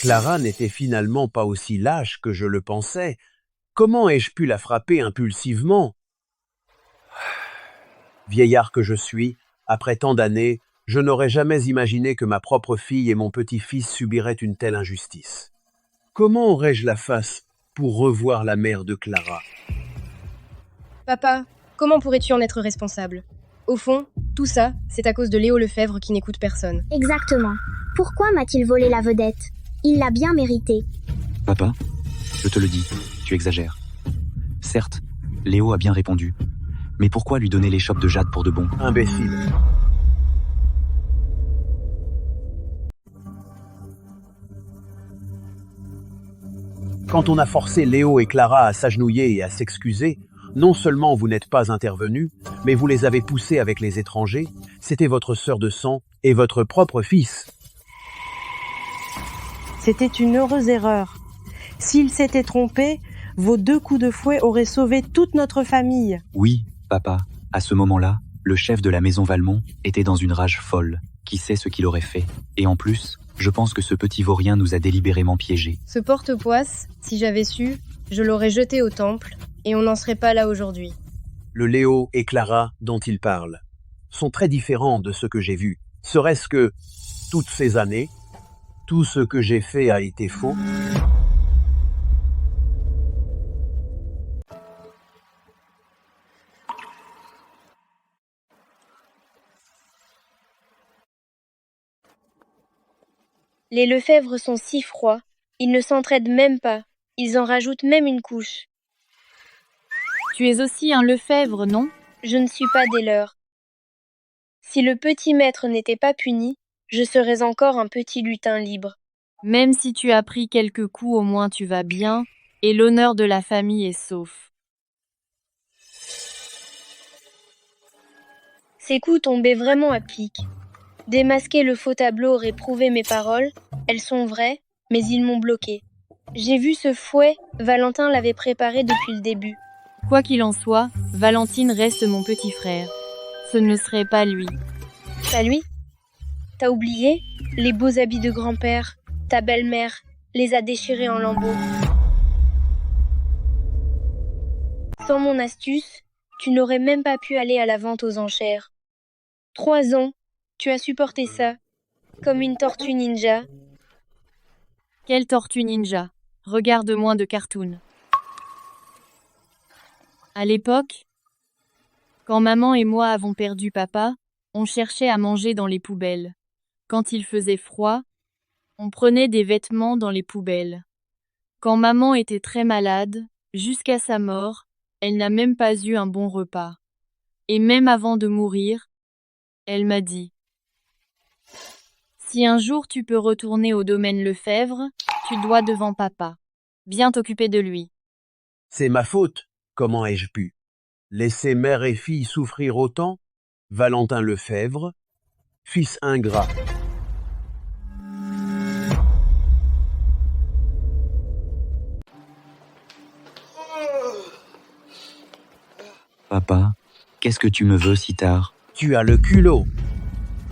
Clara n'était finalement pas aussi lâche que je le pensais. Comment ai-je pu la frapper impulsivement? Vieillard que je suis, après tant d'années, je n'aurais jamais imaginé que ma propre fille et mon petit-fils subiraient une telle injustice. Comment aurais-je la face pour revoir la mère de Clara? Papa, comment pourrais-tu en être responsable? Au fond, tout ça, c'est à cause de Léo Lefebvre qui n'écoute personne. Exactement. Pourquoi m'a-t-il volé la vedette? Il l'a bien mérité. Papa, je te le dis, tu exagères. Certes, Léo a bien répondu. Mais pourquoi lui donner l'échoppe de Jade pour de bon? Imbécile. Quand on a forcé Léo et Clara à s'agenouiller et à s'excuser, non seulement vous n'êtes pas intervenus, mais vous les avez poussés avec les étrangers. C'était votre sœur de sang et votre propre fils. C'était une heureuse erreur. S'il s'était trompé, vos 2 coups de fouet auraient sauvé toute notre famille. Oui, papa, à ce moment-là, le chef de la maison Valmont était dans une rage folle. Qui sait ce qu'il aurait fait? Et en plus, je pense que ce petit vaurien nous a délibérément piégés. Ce porte-poisse, si j'avais su, je l'aurais jeté au temple, et on n'en serait pas là aujourd'hui. Le Léo et Clara dont il parle sont très différents de ce que j'ai vu. Serait-ce que, toutes ces années, tout ce que j'ai fait a été faux? Les Lefebvre sont si froids, ils ne s'entraident même pas, ils en rajoutent même une couche. Tu es aussi un Lefebvre, non? Je ne suis pas des leurs. Si le petit maître n'était pas puni, je serais encore un petit lutin libre. Même si tu as pris quelques coups, au moins tu vas bien, et l'honneur de la famille est sauf. Ces coups tombaient vraiment à pic. Démasquer le faux tableau aurait prouvé mes paroles, elles sont vraies, mais ils m'ont bloqué. J'ai vu ce fouet, Valentin l'avait préparé depuis le début. Quoi qu'il en soit, Valentine reste mon petit frère. Ce ne serait pas lui. Pas lui? T'as oublié? Les beaux habits de grand-père, ta belle-mère, les a déchirés en lambeaux. Sans mon astuce, tu n'aurais même pas pu aller à la vente aux enchères. 3 ans, tu as supporté ça, comme une tortue ninja. Quelle tortue ninja? Regarde moins de cartoon. À l'époque, quand maman et moi avons perdu papa, on cherchait à manger dans les poubelles. Quand il faisait froid, on prenait des vêtements dans les poubelles. Quand maman était très malade, jusqu'à sa mort, elle n'a même pas eu un bon repas. Et même avant de mourir, elle m'a dit: si un jour tu peux retourner au domaine Lefebvre, tu dois devant papa. Bien t'occuper de lui. C'est ma faute. Comment ai-je pu laisser mère et fille souffrir autant? Valentin Lefebvre, fils ingrat. Papa, qu'est-ce que tu me veux si tard? Tu as le culot.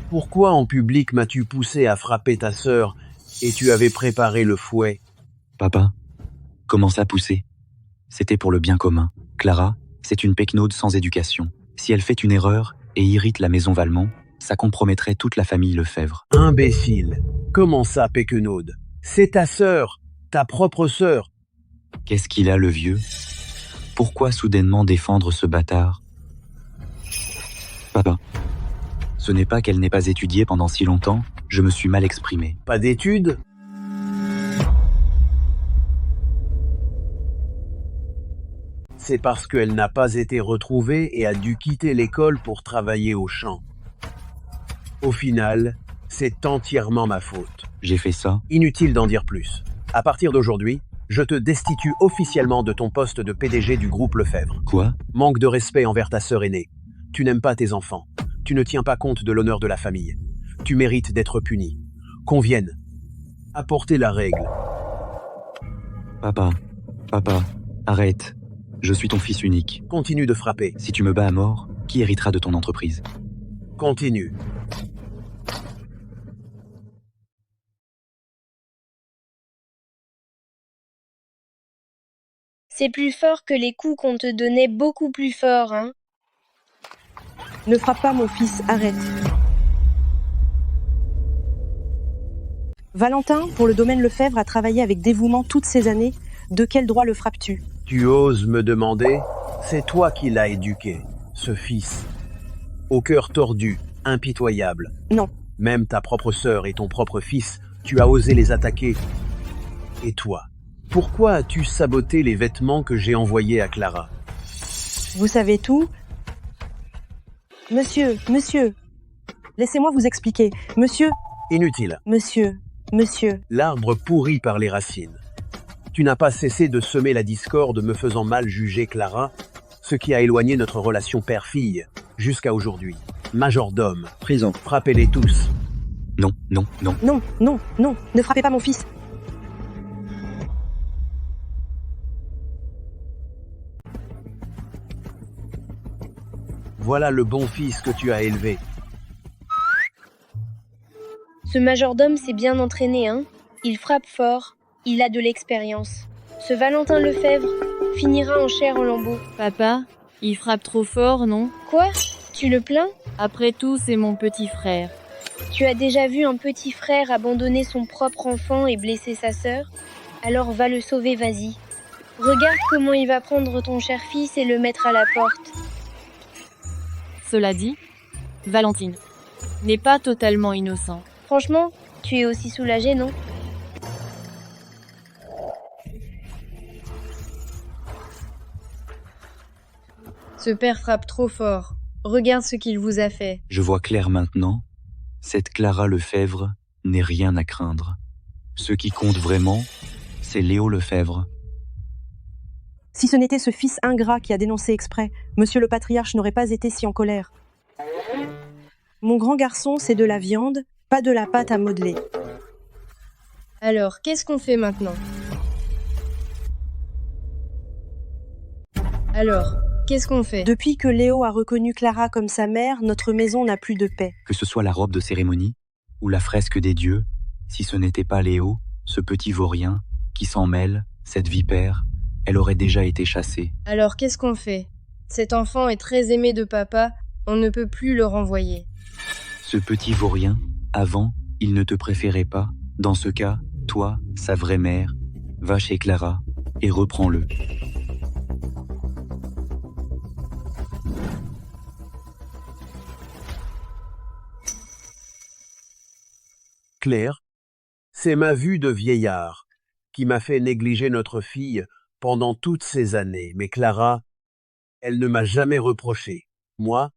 Pourquoi en public m'as-tu poussé à frapper ta sœur et tu avais préparé le fouet? Papa, comment ça pousser? C'était pour le bien commun. Clara, c'est une pecnaude sans éducation. Si elle fait une erreur et irrite la maison Valmont, ça compromettrait toute la famille Lefebvre. Imbécile. Comment ça, pecnaude? C'est ta sœur, ta propre sœur. Qu'est-ce qu'il a, le vieux? Pourquoi soudainement défendre ce bâtard? Papa, ce n'est pas qu'elle n'ait pas étudié pendant si longtemps, je me suis mal exprimé. Pas d'études? C'est parce qu'elle n'a pas été retrouvée et a dû quitter l'école pour travailler au champ. Au final, c'est entièrement ma faute. J'ai fait ça? Inutile d'en dire plus. À partir d'aujourd'hui, je te destitue officiellement de ton poste de PDG du groupe Lefebvre. Quoi? Manque de respect envers ta sœur aînée. Tu n'aimes pas tes enfants. Tu ne tiens pas compte de l'honneur de la famille. Tu mérites d'être puni. Qu'on vienne. Apportez la règle. Papa, arrête. Je suis ton fils unique. Continue de frapper. Si tu me bats à mort, qui héritera de ton entreprise? Continue. C'est plus fort que les coups qu'on te donnait, beaucoup plus fort, hein. Ne frappe pas mon fils, arrête. Valentin, pour le domaine Lefebvre, a travaillé avec dévouement toutes ces années. De quel droit le frappes-tu? Tu oses me demander? C'est toi qui l'as éduqué, ce fils. Au cœur tordu, impitoyable. Non. Même ta propre sœur et ton propre fils, tu as osé les attaquer. Et toi, pourquoi as-tu saboté les vêtements que j'ai envoyés à Clara? Vous savez tout? Monsieur, laissez-moi vous expliquer. Monsieur, Inutile. monsieur. L'arbre pourri par les racines. Tu n'as pas cessé de semer la discorde me faisant mal juger Clara, ce qui a éloigné notre relation père-fille jusqu'à aujourd'hui. Majordome. Prison. Frappez-les tous. Non. Non, ne frappez pas mon fils. Voilà le bon fils que tu as élevé. Ce majordome s'est bien entraîné, hein. Il frappe fort, il a de l'expérience. Ce Valentin Lefebvre finira en chair en lambeaux. Papa, il frappe trop fort, non? Quoi? Tu le plains? Après tout, c'est mon petit frère. Tu as déjà vu un petit frère abandonner son propre enfant et blesser sa sœur? Alors va le sauver, vas-y. Regarde comment il va prendre ton cher fils et le mettre à la porte. Cela dit, Valentine n'est pas totalement innocent. Franchement, tu es aussi soulagé, non? Ce père frappe trop fort. Regarde ce qu'il vous a fait. Je vois clair maintenant. Cette Clara Lefebvre n'est rien à craindre. Ce qui compte vraiment, c'est Léo Lefebvre. Si ce n'était ce fils ingrat qui a dénoncé exprès, monsieur le patriarche n'aurait pas été si en colère. Mon grand garçon, c'est de la viande, pas de la pâte à modeler. Alors, qu'est-ce qu'on fait maintenant? Depuis que Léo a reconnu Clara comme sa mère, notre maison n'a plus de paix. Que ce soit la robe de cérémonie ou la fresque des dieux, si ce n'était pas Léo, ce petit vaurien, qui s'en mêle, cette vipère, elle aurait déjà été chassée. Alors, qu'est-ce qu'on fait? Cet enfant est très aimé de papa, on ne peut plus le renvoyer. Ce petit vaurien, avant, il ne te préférait pas. Dans ce cas, toi, sa vraie mère, va chez Clara et reprends-le. Claire, c'est ma vue de vieillard qui m'a fait négliger notre fille pendant toutes ces années. Mais Clara, elle ne m'a jamais reproché. Moi,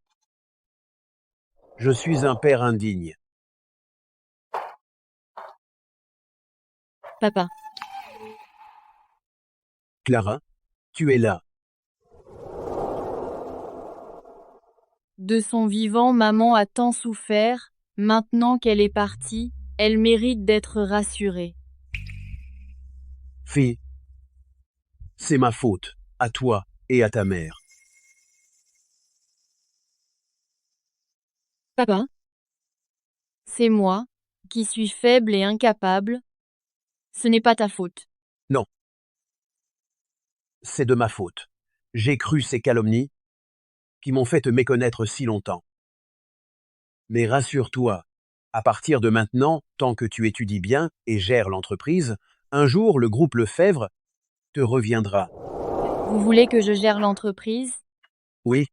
je suis un père indigne. Papa. Clara, tu es là. De son vivant, maman a tant souffert. Maintenant qu'elle est partie, elle mérite d'être rassurée. Fille, c'est ma faute, à toi et à ta mère. Papa, c'est moi, qui suis faible et incapable. Ce n'est pas ta faute. Non. C'est de ma faute. J'ai cru ces calomnies qui m'ont fait te méconnaître si longtemps. Mais rassure-toi, à partir de maintenant, tant que tu étudies bien et gères l'entreprise, un jour le groupe Lefebvre te reviendra. Vous voulez que je gère l'entreprise? Oui.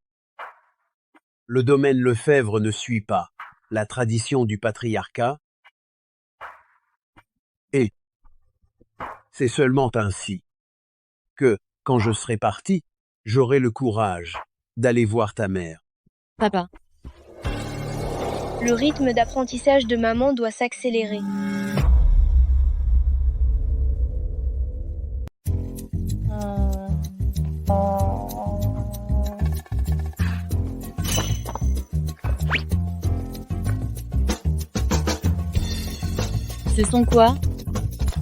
Le domaine Lefebvre ne suit pas la tradition du patriarcat et c'est seulement ainsi que, quand je serai parti, j'aurai le courage d'aller voir ta mère. Papa. Le rythme d'apprentissage de maman doit s'accélérer. Ce sont quoi?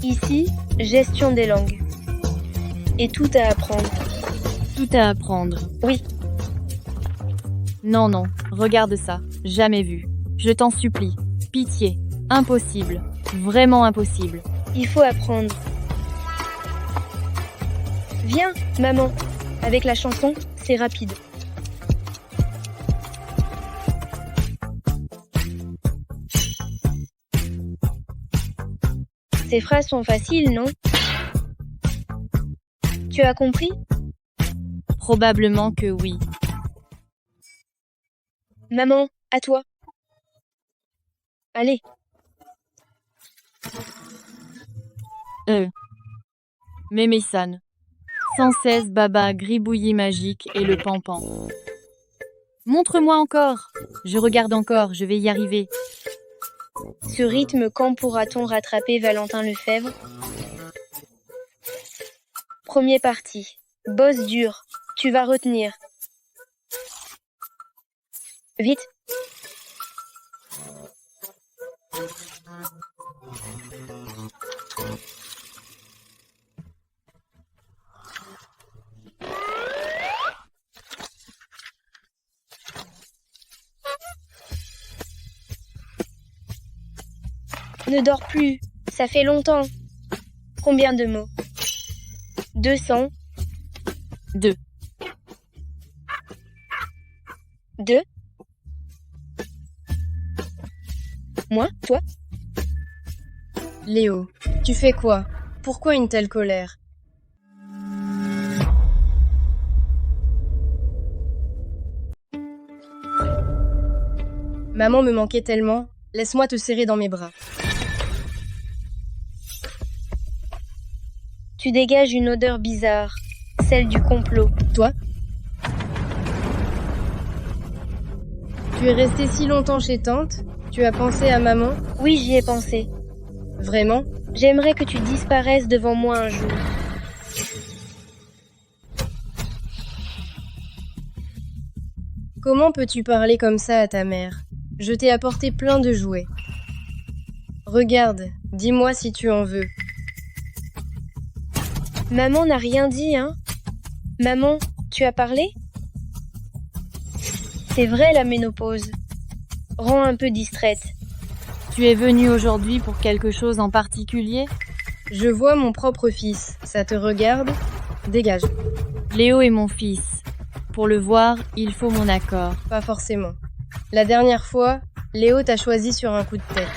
Ici, gestion des langues. Et tout à apprendre. Tout à apprendre. Oui. Non, non, regarde ça. Jamais vu. Je t'en supplie. Pitié. Impossible. Vraiment impossible. Il faut apprendre. Viens, maman. Avec la chanson, c'est rapide. Ces phrases sont faciles, non? Tu as compris? Probablement que oui. Maman, à toi. Allez. Mémé-san. Sans cesse baba gribouillis magique et le pampan. Montre-moi encore. Je regarde encore, je vais y arriver. Ce rythme, quand pourra-t-on rattraper Valentin Lefebvre? Premier parti. Bosse dur. Tu vas retenir. Vite. Ne dors plus, ça fait longtemps. Combien de mots? 200. 2. 2. Moi, toi? Léo, tu fais quoi? Pourquoi une telle colère? Maman me manquait tellement, laisse-moi te serrer dans mes bras. Tu dégages une odeur bizarre, celle du complot. Toi? Tu es resté si longtemps chez tante? Tu as pensé à maman? Oui, j'y ai pensé. Vraiment? J'aimerais que tu disparaisses devant moi un jour. Comment peux-tu parler comme ça à ta mère? Je t'ai apporté plein de jouets. Regarde, dis-moi si tu en veux. Maman n'a rien dit, hein? Maman, tu as parlé? C'est vrai la ménopause. Rends un peu distraite. Tu es venue aujourd'hui pour quelque chose en particulier? Je vois mon propre fils. Ça te regarde? Dégage. Léo est mon fils. Pour le voir, il faut mon accord. Pas forcément. La dernière fois, Léo t'a choisi sur un coup de tête.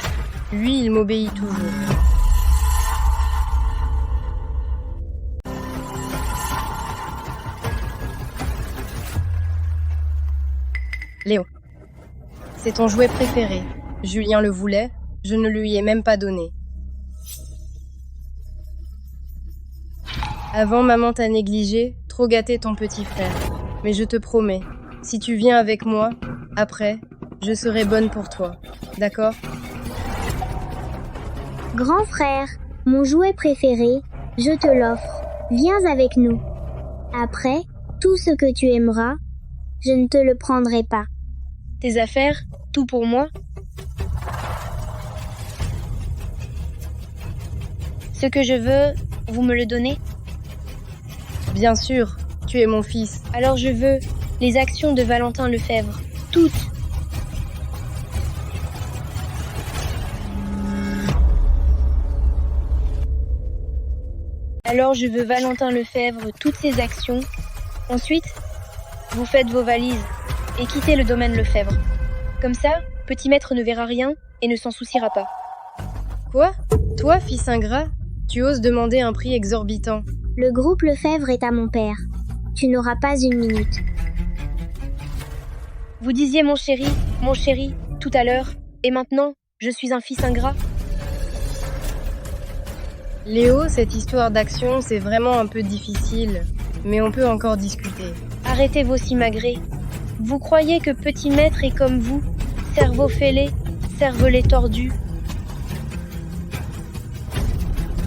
Lui, il m'obéit toujours. Léo, c'est ton jouet préféré. Julien le voulait, je ne lui ai même pas donné. Avant, maman t'a négligé, trop gâté ton petit frère. Mais je te promets, si tu viens avec moi, après, je serai bonne pour toi. D'accord? Grand frère, mon jouet préféré, je te l'offre. Viens avec nous. Après, tout ce que tu aimeras, je ne te le prendrai pas. Tes affaires, tout pour moi? Ce que je veux, vous me le donnez? Bien sûr, tu es mon fils. Alors je veux les actions de Valentin Lefebvre. Toutes. Alors je veux Valentin Lefebvre, toutes ses actions. Ensuite, vous faites vos valises et quittez le domaine Lefebvre. Comme ça, petit maître ne verra rien et ne s'en souciera pas. Quoi? Toi, fils ingrat? Tu oses demander un prix exorbitant. Le groupe Lefebvre est à mon père. Tu n'auras pas une minute. Vous disiez mon chéri, tout à l'heure, et maintenant, je suis un fils ingrat? Léo, cette histoire d'action, c'est vraiment un peu difficile, mais on peut encore discuter. Arrêtez vos simagrées. Vous croyez que petit maître est comme vous, cerveau fêlé, cervelet tordu?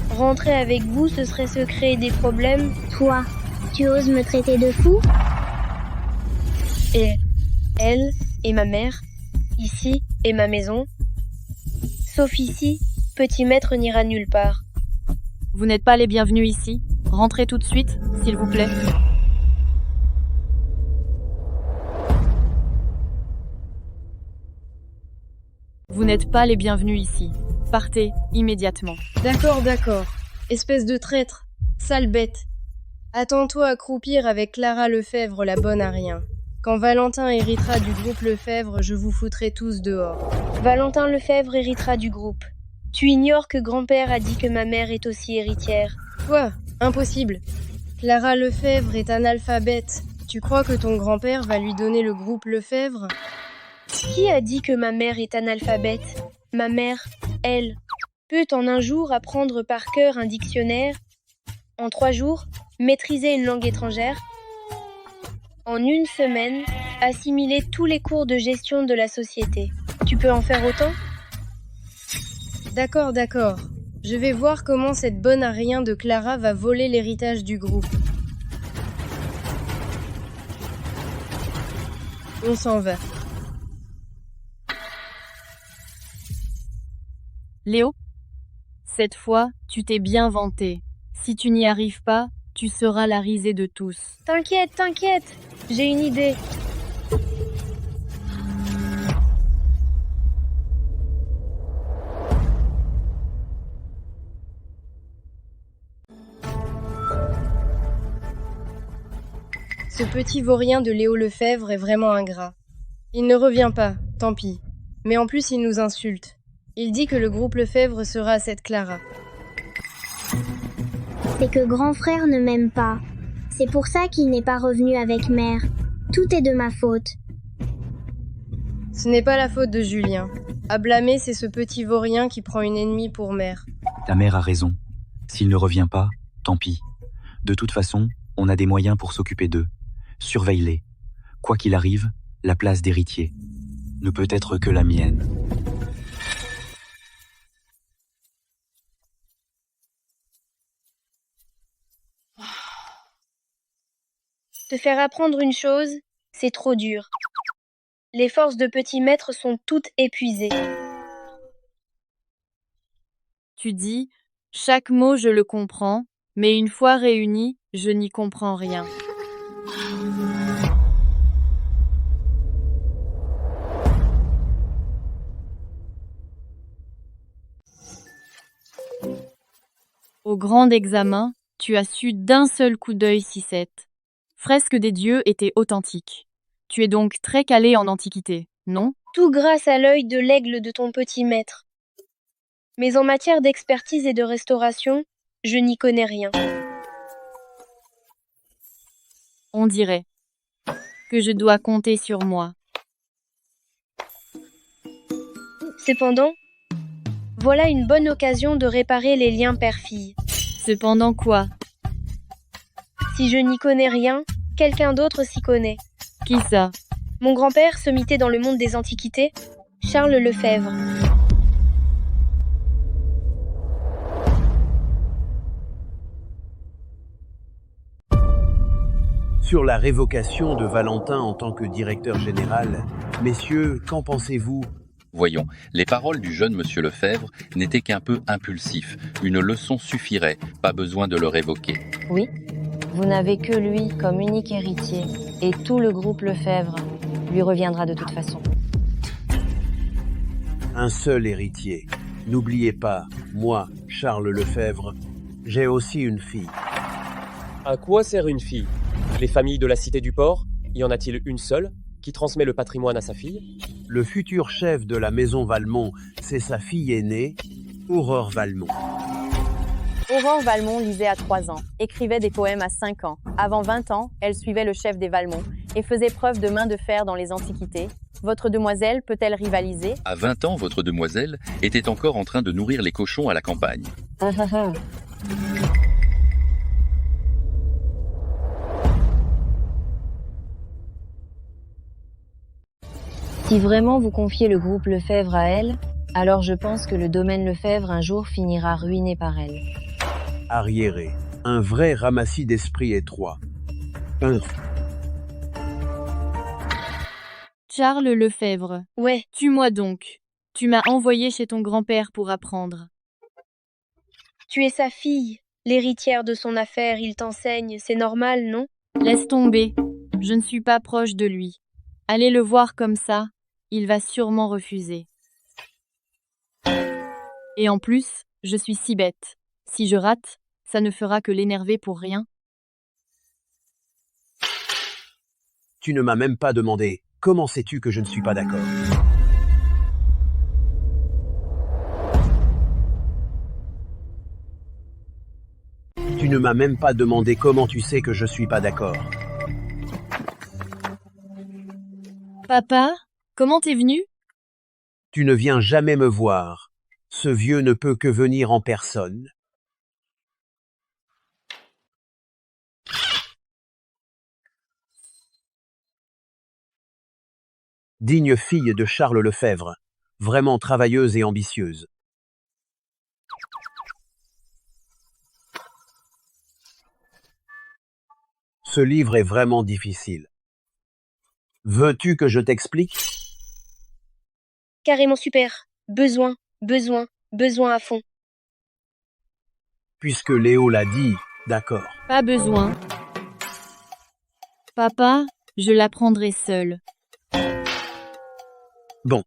Rentrer avec vous, ce serait se créer des problèmes. Toi, tu oses me traiter de fou? Et elle et ma mère, ici est ma maison. Sauf ici, petit maître n'ira nulle part. Vous n'êtes pas les bienvenus ici. Rentrez tout de suite, s'il vous plaît. Vous n'êtes pas les bienvenus ici. Partez, immédiatement. D'accord, d'accord. Espèce de traître. Sale bête. Attends-toi à croupir avec Clara Lefebvre, la bonne à rien. Quand Valentin héritera du groupe Lefebvre, je vous foutrai tous dehors. Valentin Lefebvre héritera du groupe. Tu ignores que grand-père a dit que ma mère est aussi héritière. Quoi? Impossible. Clara Lefebvre est analphabète. Tu crois que ton grand-père va lui donner le groupe Lefebvre? Qui a dit que ma mère est analphabète? Ma mère, elle, peut en un jour apprendre par cœur un dictionnaire, en 3 jours, maîtriser une langue étrangère, en une semaine, assimiler tous les cours de gestion de la société. Tu peux en faire autant? D'accord, d'accord. Je vais voir comment cette bonne à rien de Clara va voler l'héritage du groupe. On s'en va. Léo, cette fois, tu t'es bien vanté. Si tu n'y arrives pas, tu seras la risée de tous. T'inquiète, t'inquiète, j'ai une idée. Ce petit vaurien de Léo Lefebvre est vraiment ingrat. Il ne revient pas, tant pis. Mais en plus, il nous insulte. Il dit que le groupe Lefebvre sera à cette Clara. C'est que grand frère ne m'aime pas. C'est pour ça qu'il n'est pas revenu avec mère. Tout est de ma faute. Ce n'est pas la faute de Julien. À blâmer, c'est ce petit vaurien qui prend une ennemie pour mère. Ta mère a raison. S'il ne revient pas, tant pis. De toute façon, on a des moyens pour s'occuper d'eux. Surveille-les. Quoi qu'il arrive, la place d'héritier ne peut être que la mienne. Te faire apprendre une chose, c'est trop dur. Les forces de petit maître sont toutes épuisées. Tu dis, chaque mot je le comprends, mais une fois réunis, je n'y comprends rien. Au grand examen, tu as su d'un seul coup d'œil 6-7. Fresque des dieux était authentique. Tu es donc très calé en antiquité, non? Tout grâce à l'œil de l'aigle de ton petit maître. Mais en matière d'expertise et de restauration, je n'y connais rien. On dirait que je dois compter sur moi. Cependant, voilà une bonne occasion de réparer les liens père-fille. Cependant quoi? Si je n'y connais rien, quelqu'un d'autre s'y connaît. Qui ça? Mon grand-père, sommité dans le monde des antiquités, Charles Lefebvre. Sur la révocation de Valentin en tant que directeur général, messieurs, qu'en pensez-vous? Voyons, les paroles du jeune monsieur Lefebvre n'étaient qu'un peu impulsifs. Une leçon suffirait, pas besoin de le révoquer. Oui, vous n'avez que lui comme unique héritier, et tout le groupe Lefebvre lui reviendra de toute façon. Un seul héritier. N'oubliez pas, moi, Charles Lefebvre, j'ai aussi une fille. À quoi sert une fille? Les familles de la cité du port, y en a-t-il une seule qui transmet le patrimoine à sa fille? Le futur chef de la maison Valmont, c'est sa fille aînée, Aurore Valmont. Aurore Valmont lisait à 3 ans, écrivait des poèmes à 5 ans. Avant 20 ans, elle suivait le chef des Valmont et faisait preuve de main de fer dans les antiquités. Votre demoiselle peut-elle rivaliser? À 20 ans, votre demoiselle était encore en train de nourrir les cochons à la campagne. Si vraiment vous confiez le groupe Lefebvre à elle, alors je pense que le domaine Lefebvre un jour finira ruiné par elle. Arriéré, un vrai ramassis d'esprit étroit. Charles Lefebvre. Ouais. Tue-moi donc. Tu m'as envoyé chez ton grand-père pour apprendre. Tu es sa fille. L'héritière de son affaire, il t'enseigne, c'est normal, non? Laisse tomber. Je ne suis pas proche de lui. Allez le voir comme ça, il va sûrement refuser. Et en plus, je suis si bête. Si je rate, ça ne fera que l'énerver pour rien. Tu ne m'as même pas demandé. Comment sais-tu que je ne suis pas d'accord? Tu ne m'as même pas demandé comment tu sais que je suis pas d'accord. Papa, comment t'es venu? Tu ne viens jamais me voir. Ce vieux ne peut que venir en personne. Digne fille de Charles Lefebvre, vraiment travailleuse et ambitieuse. Ce livre est vraiment difficile. Veux-tu que je t'explique? Carrément super. Besoin à fond. Puisque Léo l'a dit, d'accord. Pas besoin. Papa, je l'apprendrai seule. Bon.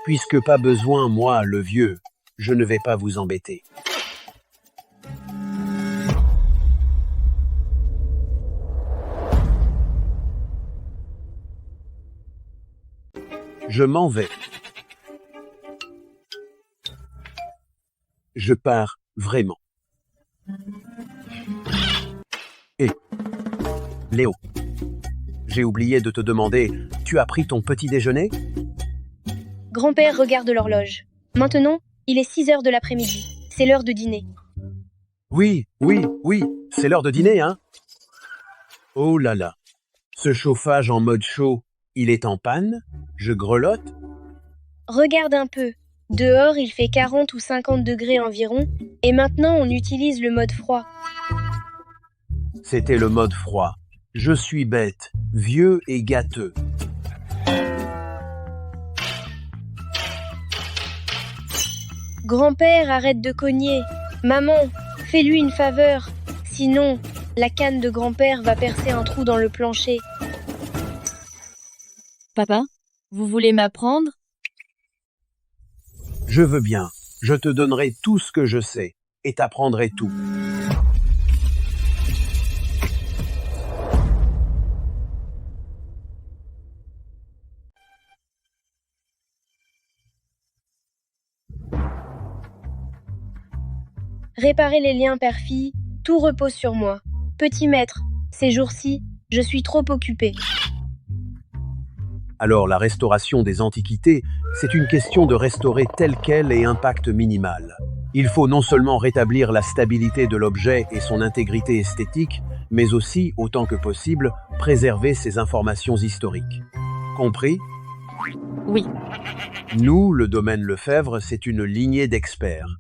Puisque pas besoin, moi, le vieux, je ne vais pas vous embêter. Je m'en vais. Je pars vraiment. Et Léo, j'ai oublié de te demander, tu as pris ton petit déjeuner? Grand-père regarde l'horloge. Maintenant, il est 6 heures de l'après-midi. C'est l'heure de dîner. Oui, c'est l'heure de dîner, hein? Oh là là, ce chauffage en mode chaud, il est en panne? Je grelotte? Regarde un peu. Dehors, il fait 40 ou 50 degrés environ, et maintenant on utilise le mode froid. C'était le mode froid. Je suis bête, vieux et gâteux. Grand-père, arrête de cogner. Maman, fais-lui une faveur. Sinon, la canne de grand-père va percer un trou dans le plancher. Papa, vous voulez m'apprendre? Je veux bien. Je te donnerai tout ce que je sais et t'apprendrai tout. Réparer les liens père-fille, tout repose sur moi. Petit maître, ces jours-ci, je suis trop occupée. Alors la restauration des antiquités, c'est une question de restaurer telle qu'elle et impact minimal. Il faut non seulement rétablir la stabilité de l'objet et son intégrité esthétique, mais aussi, autant que possible, préserver ses informations historiques. Compris? Oui. Nous, le domaine Lefebvre, c'est une lignée d'experts.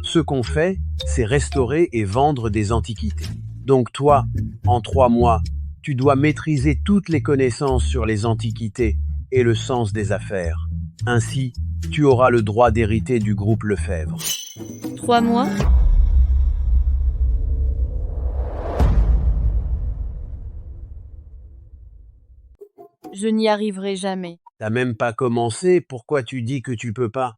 Ce qu'on fait, c'est restaurer et vendre des antiquités. Donc toi, en 3 mois, tu dois maîtriser toutes les connaissances sur les antiquités et le sens des affaires. Ainsi, tu auras le droit d'hériter du groupe Lefebvre. 3 mois? Je n'y arriverai jamais. T'as même pas commencé, pourquoi tu dis que tu peux pas?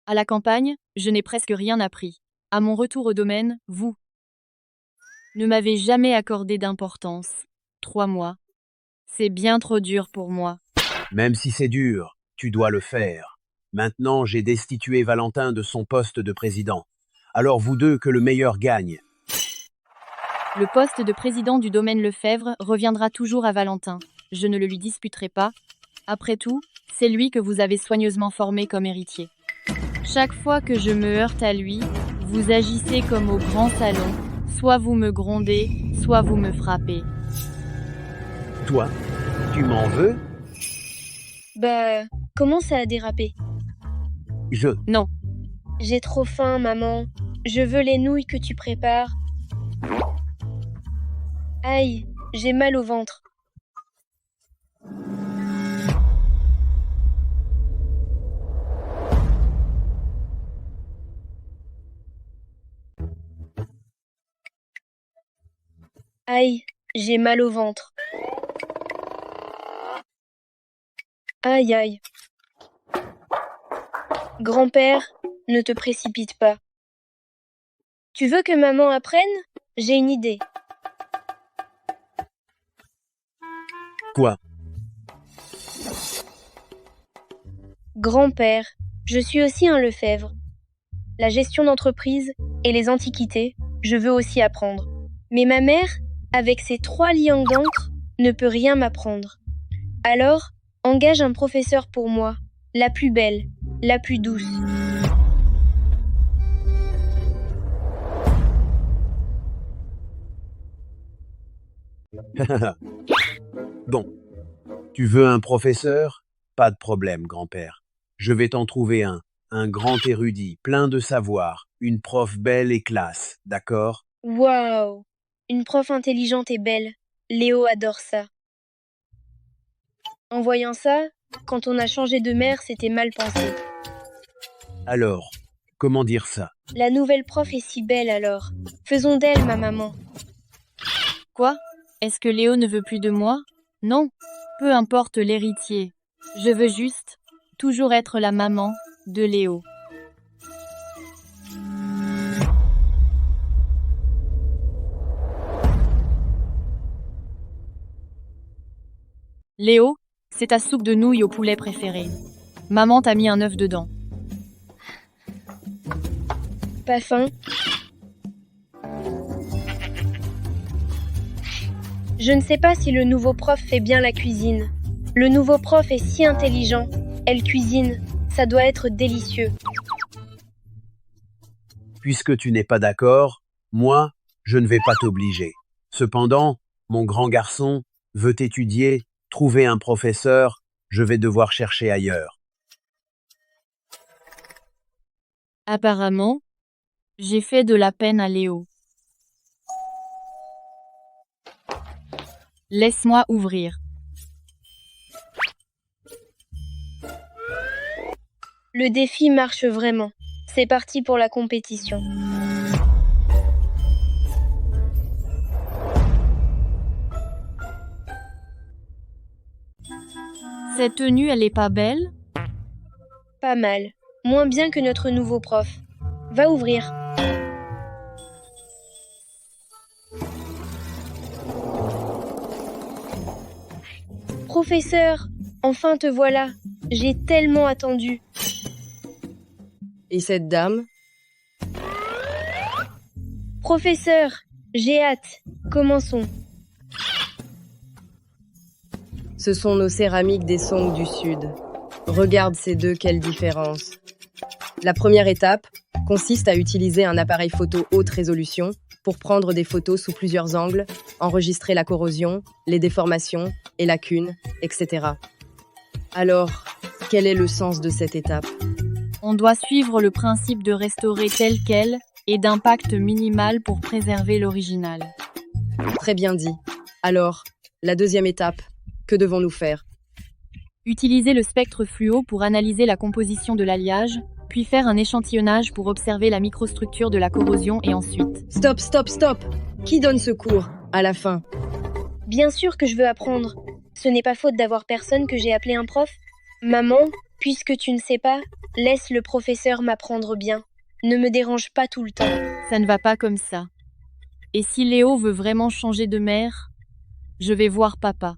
À la campagne, je n'ai presque rien appris. À mon retour au domaine, vous ne m'avez jamais accordé d'importance. 3 mois. C'est bien trop dur pour moi. Même si c'est dur, tu dois le faire. Maintenant, j'ai destitué Valentin de son poste de président. Alors vous deux, que le meilleur gagne. Le poste de président du domaine Lefebvre reviendra toujours à Valentin. Je ne le lui disputerai pas. Après tout, c'est lui que vous avez soigneusement formé comme héritier. Chaque fois que je me heurte à lui, vous agissez comme au grand salon. Soit vous me grondez, soit vous me frappez. Toi, tu m'en veux? Bah, comment ça a dérapé? Non. J'ai trop faim, maman. Je veux les nouilles que tu prépares. Aïe, j'ai mal au ventre. Aïe, j'ai mal au ventre. Aïe aïe. Grand-père, ne te précipite pas. Tu veux que maman apprenne? J'ai une idée. Quoi? Grand-père, je suis aussi un Lefebvre. La gestion d'entreprise et les antiquités, je veux aussi apprendre. Mais ma mère, avec ses 3 liangs d'encre, ne peut rien m'apprendre. Alors, engage un professeur pour moi, la plus belle, la plus douce. Bon. Tu veux un professeur? Pas de problème, grand-père. Je vais t'en trouver un grand érudit, plein de savoir, une prof belle et classe, d'accord? Waouh! Une prof intelligente et belle. Léo adore ça. En voyant ça, quand on a changé de mère, c'était mal pensé. Alors, comment dire ça? La nouvelle prof est si belle alors. Faisons d'elle ma maman. Quoi? Est-ce que Léo ne veut plus de moi? Non. Peu importe l'héritier. Je veux juste toujours être la maman de Léo. Léo, c'est ta soupe de nouilles au poulet préférée. Maman t'a mis un œuf dedans. Pas faim? Je ne sais pas si le nouveau prof fait bien la cuisine. Le nouveau prof est si intelligent. Elle cuisine. Ça doit être délicieux. Puisque tu n'es pas d'accord, moi, je ne vais pas t'obliger. Cependant, mon grand garçon veut étudier, trouver un professeur, je vais devoir chercher ailleurs. Apparemment, j'ai fait de la peine à Léo. Laisse-moi ouvrir. Le défi marche vraiment. C'est parti pour la compétition. Cette tenue, elle est pas belle? Pas mal. Moins bien que notre nouveau prof. Va ouvrir. Professeur, enfin te voilà. J'ai tellement attendu. Et cette dame? Professeur, j'ai hâte. Commençons. Ce sont nos céramiques des Song du Sud. Regarde ces deux, quelle différence. La première étape consiste à utiliser un appareil photo haute résolution pour prendre des photos sous plusieurs angles, enregistrer la corrosion, les déformations, les lacunes, etc. Alors, quel est le sens de cette étape? On doit suivre le principe de restaurer tel quel et d'impact minimal pour préserver l'original. Très bien dit. Alors, la deuxième étape, que devons-nous faire? Utiliser le spectre fluo pour analyser la composition de l'alliage, puis faire un échantillonnage pour observer la microstructure de la corrosion et ensuite... Stop, stop, stop! Qui donne ce cours, à la fin? Bien sûr que je veux apprendre. Ce n'est pas faute d'avoir personne que j'ai appelé un prof. Maman, puisque tu ne sais pas, laisse le professeur m'apprendre bien. Ne me dérange pas tout le temps. Ça ne va pas comme ça. Et si Léo veut vraiment changer de mère, je vais voir papa.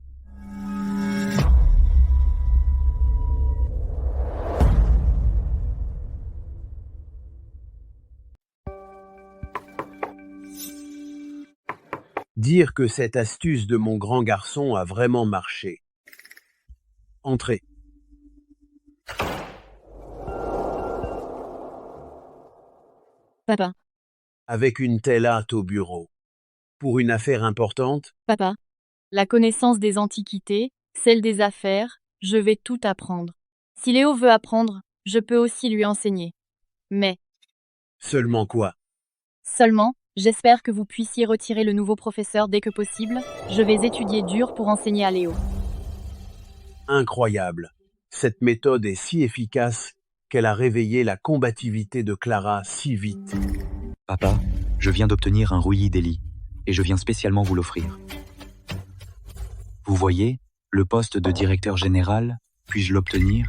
Dire que cette astuce de mon grand garçon a vraiment marché. Entrez. Papa. Avec une telle hâte au bureau. Pour une affaire importante? Papa. La connaissance des antiquités, celle des affaires, je vais tout apprendre. Si Léo veut apprendre, je peux aussi lui enseigner. Mais... Seulement quoi? Seulement, j'espère que vous puissiez retirer le nouveau professeur dès que possible. Je vais étudier dur pour enseigner à Léo. Incroyable. Cette méthode est si efficace qu'elle a réveillé la combativité de Clara si vite. Papa, je viens d'obtenir un rouillis d'Élie. et je viens spécialement vous l'offrir. Vous voyez, le poste de directeur général, puis-je l'obtenir?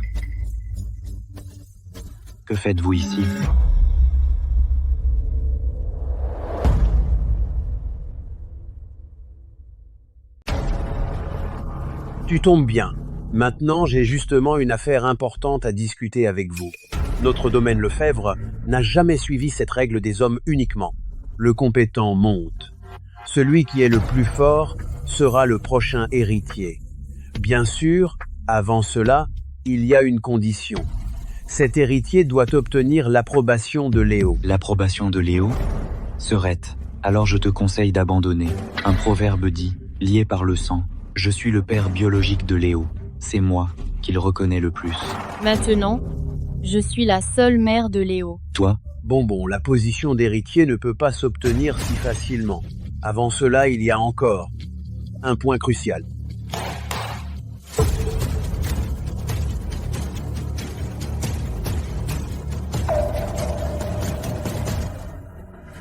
Que faites-vous ici? Tu tombes bien. Maintenant, j'ai justement une affaire importante à discuter avec vous. Notre domaine Lefebvre n'a jamais suivi cette règle des hommes uniquement. Le compétent monte. Celui qui est le plus fort sera le prochain héritier. Bien sûr, avant cela, il y a une condition. Cet héritier doit obtenir l'approbation de Léo. L'approbation de Léo? Serette, alors je te conseille d'abandonner. Un proverbe dit, lié par le sang, je suis le père biologique de Léo. C'est moi qu'il reconnaît le plus. Maintenant, je suis la seule mère de Léo. Toi? Bon, la position d'héritier ne peut pas s'obtenir si facilement. Avant cela, il y a encore un point crucial.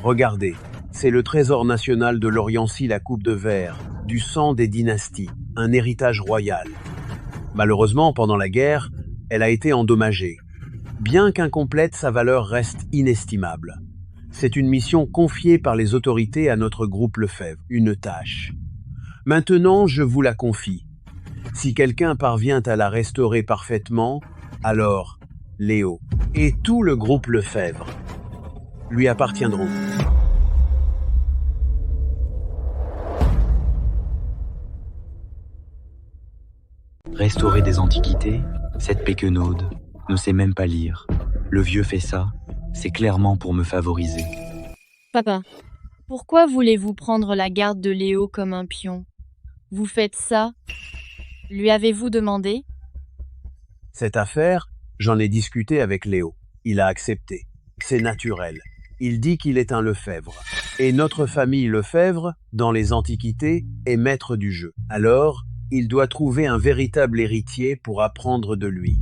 Regardez, c'est le trésor national de l'Oriency, la coupe de verre, du sang des dynasties, un héritage royal. Malheureusement, pendant la guerre, elle a été endommagée. Bien qu'incomplète, sa valeur reste inestimable. C'est une mission confiée par les autorités à notre groupe Lefebvre, une tâche. Maintenant, je vous la confie. Si quelqu'un parvient à la restaurer parfaitement, alors Léo et tout le groupe Lefebvre lui appartiendront. Restaurer des antiquités? Cette péquenaude ne sait même pas lire. Le vieux fait ça, c'est clairement pour me favoriser. Papa, pourquoi voulez-vous prendre la garde de Léo comme un pion? Vous faites ça? Lui avez-vous demandé? Cette affaire, j'en ai discuté avec Léo. Il a accepté. C'est naturel. Il dit qu'il est un Lefebvre. Et notre famille Lefebvre, dans les antiquités, est maître du jeu. Alors, il doit trouver un véritable héritier pour apprendre de lui.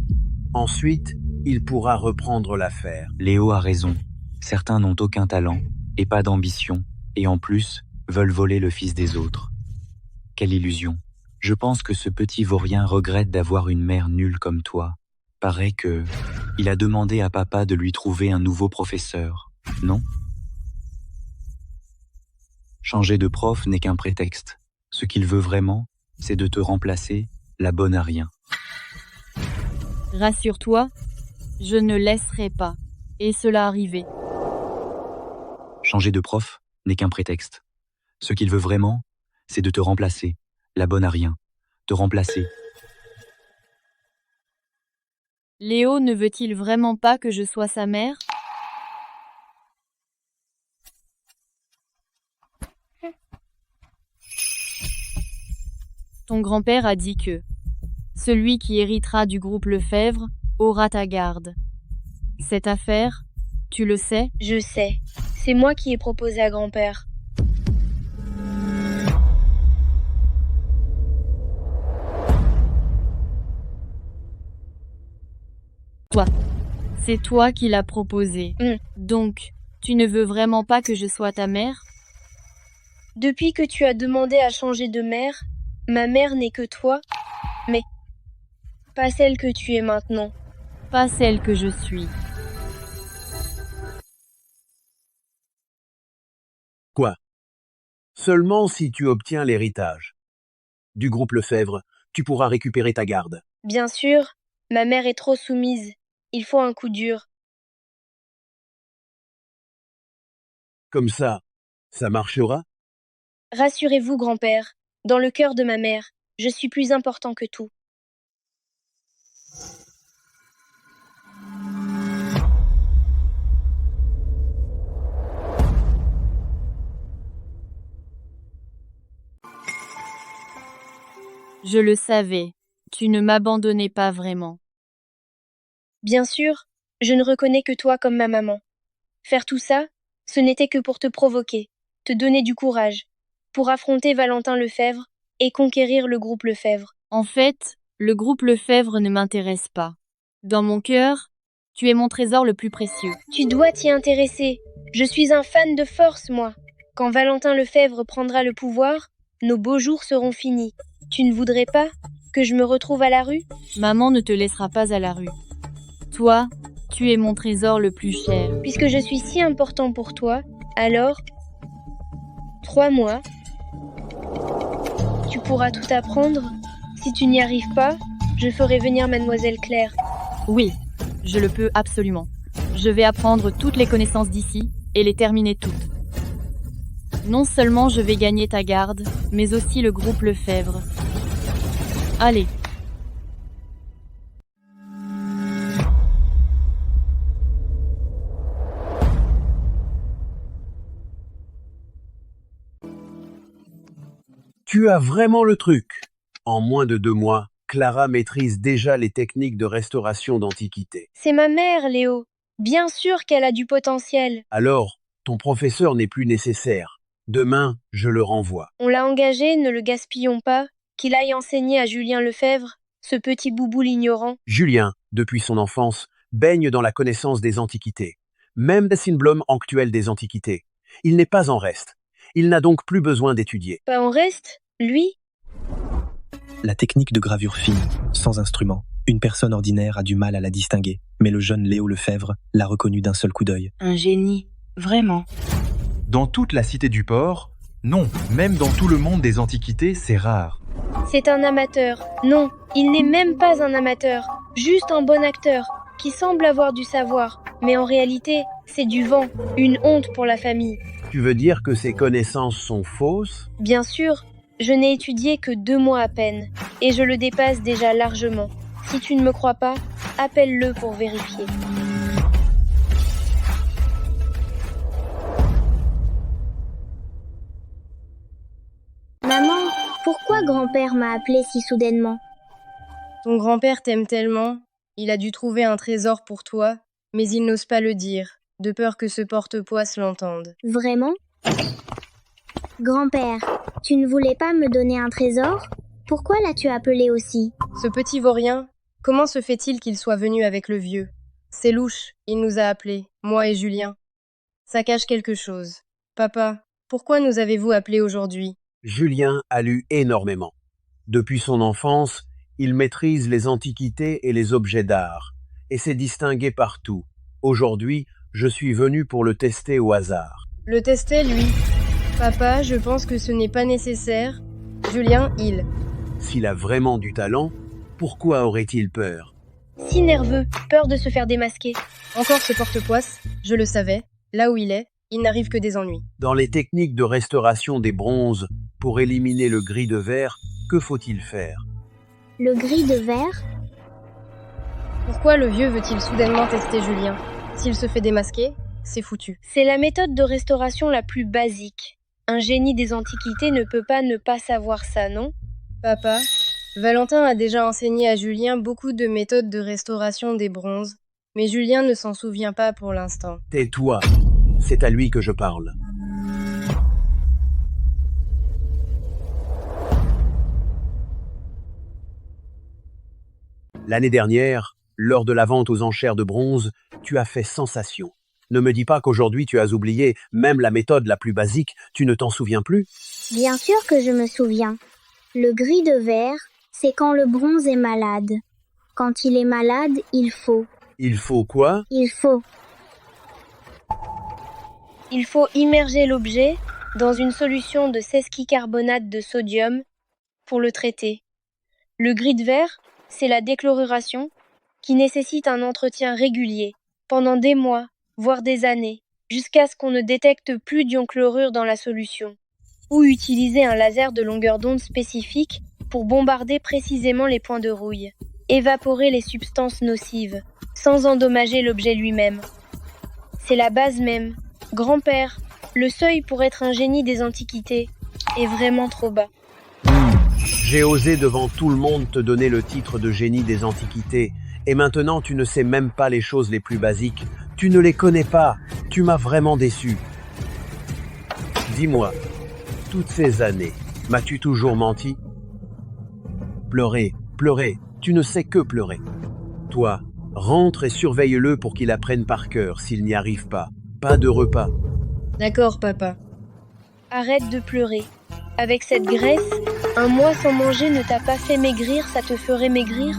Ensuite, il pourra reprendre l'affaire. Léo a raison. Certains n'ont aucun talent et pas d'ambition, et en plus, veulent voler le fils des autres. Quelle illusion. Je pense que ce petit vaurien regrette d'avoir une mère nulle comme toi. Paraît que il a demandé à papa de lui trouver un nouveau professeur, non? Changer de prof n'est qu'un prétexte. Ce qu'il veut vraiment, c'est de te remplacer, la bonne à rien. Rassure-toi, je ne laisserai pas. Et cela arriver. Changer de prof n'est qu'un prétexte. Ce qu'il veut vraiment, c'est de te remplacer, la bonne à rien. Te remplacer. Léo ne veut-il vraiment pas que je sois sa mère? Ton grand-père a dit que celui qui héritera du groupe Lefebvre aura ta garde. Cette affaire, tu le sais? Je sais. C'est moi qui ai proposé à grand-père. Toi. C'est toi qui l'as proposé. Donc, tu ne veux vraiment pas que je sois ta mère? Depuis que tu as demandé à changer de mère, ma mère n'est que toi, mais pas celle que tu es maintenant. Pas celle que je suis. Quoi? Seulement si tu obtiens l'héritage du groupe Lefebvre, tu pourras récupérer ta garde. Bien sûr, ma mère est trop soumise. Il faut un coup dur. Comme ça marchera? Rassurez-vous, grand-père. Dans le cœur de ma mère, je suis plus important que tout. Je le savais. Tu ne m'abandonnais pas vraiment. Bien sûr, je ne reconnais que toi comme ma maman. Faire tout ça, ce n'était que pour te provoquer, te donner du courage, pour affronter Valentin Lefebvre et conquérir le groupe Lefebvre. En fait, le groupe Lefebvre ne m'intéresse pas. Dans mon cœur, tu es mon trésor le plus précieux. Tu dois t'y intéresser. Je suis un fan de force, moi. Quand Valentin Lefebvre prendra le pouvoir, nos beaux jours seront finis. Tu ne voudrais pas que je me retrouve à la rue? Maman ne te laissera pas à la rue. Toi, tu es mon trésor le plus cher. Puisque je suis si important pour toi, alors, 3 mois, tu pourras tout apprendre. Si tu n'y arrives pas, je ferai venir Mademoiselle Claire. Oui, je le peux absolument. Je vais apprendre toutes les connaissances d'ici et les terminer toutes. Non seulement je vais gagner ta garde, mais aussi le groupe Lefebvre. Allez. Tu as vraiment le truc. En moins de 2 mois, Clara maîtrise déjà les techniques de restauration d'antiquités. C'est ma mère, Léo. Bien sûr qu'elle a du potentiel. Alors, ton professeur n'est plus nécessaire. Demain, je le renvoie. On l'a engagé, ne le gaspillons pas. Qu'il aille enseigner à Julien Lefebvre, ce petit bouboule ignorant. Julien, depuis son enfance, baigne dans la connaissance des antiquités. Même des symboles actuels des antiquités. Il n'est pas en reste. Il n'a donc plus besoin d'étudier. Pas en reste, lui? La technique de gravure fine, sans instrument, une personne ordinaire a du mal à la distinguer, mais le jeune Léo Lefebvre l'a reconnu d'un seul coup d'œil. Un génie, vraiment. Dans toute la cité du port, non, même dans tout le monde des antiquités, c'est rare. C'est un amateur. Non, il n'est même pas un amateur. Juste un bon acteur, qui semble avoir du savoir. Mais en réalité, c'est du vent, une honte pour la famille. Tu veux dire que ses connaissances sont fausses? Bien sûr, je n'ai étudié que 2 mois à peine, et je le dépasse déjà largement. Si tu ne me crois pas, appelle-le pour vérifier. Maman, pourquoi grand-père m'a appelé si soudainement? Ton grand-père t'aime tellement, il a dû trouver un trésor pour toi, mais il n'ose pas le dire, de peur que ce porte-poisse l'entende. Vraiment? Grand-père, tu ne voulais pas me donner un trésor? Pourquoi l'as-tu appelé aussi? Ce petit vaurien, comment se fait-il qu'il soit venu avec le vieux? C'est louche, il nous a appelés, moi et Julien. Ça cache quelque chose. Papa, pourquoi nous avez-vous appelés aujourd'hui? Julien a lu énormément. Depuis son enfance, il maîtrise les antiquités et les objets d'art, et s'est distingué partout. Aujourd'hui, je suis venu pour le tester au hasard. Le tester, lui? Papa, je pense que ce n'est pas nécessaire. Julien, il. S'il a vraiment du talent, pourquoi aurait-il peur? Si nerveux, peur de se faire démasquer. Encore ce porte-poisse, je le savais. Là où il est, il n'arrive que des ennuis. Dans les techniques de restauration des bronzes, pour éliminer le gris de verre, que faut-il faire? Le gris de verre? Pourquoi le vieux veut-il soudainement tester Julien? S'il se fait démasquer, c'est foutu. C'est la méthode de restauration la plus basique. Un génie des antiquités ne peut pas ne pas savoir ça, non? Papa, Valentin a déjà enseigné à Julien beaucoup de méthodes de restauration des bronzes, mais Julien ne s'en souvient pas pour l'instant. Tais-toi, c'est à lui que je parle. L'année dernière, lors de la vente aux enchères de bronze, tu as fait sensation. Ne me dis pas qu'aujourd'hui tu as oublié même la méthode la plus basique, tu ne t'en souviens plus? Bien sûr que je me souviens. Le gris de verre, c'est quand le bronze est malade. Quand il est malade, il faut. Il faut quoi? Il faut immerger l'objet dans une solution de sesquicarbonate de sodium pour le traiter. Le gris de verre, c'est la déchloruration qui nécessite un entretien régulier pendant des mois, voire des années, jusqu'à ce qu'on ne détecte plus d'ion chlorure dans la solution, ou utiliser un laser de longueur d'onde spécifique pour bombarder précisément les points de rouille, évaporer les substances nocives, sans endommager l'objet lui-même. C'est la base même. Grand-père, le seuil pour être un génie des antiquités est vraiment trop bas. J'ai osé devant tout le monde te donner le titre de génie des antiquités, et maintenant tu ne sais même pas les choses les plus basiques. Tu ne les connais pas. Tu m'as vraiment déçu. Dis-moi, toutes ces années, m'as-tu toujours menti? Pleurer, pleurer, tu ne sais que pleurer. Toi, rentre et surveille-le pour qu'il apprenne par cœur s'il n'y arrive pas. Pas de repas. D'accord, papa. Arrête de pleurer. Avec cette graisse, un mois sans manger ne t'a pas fait maigrir, ça te ferait maigrir?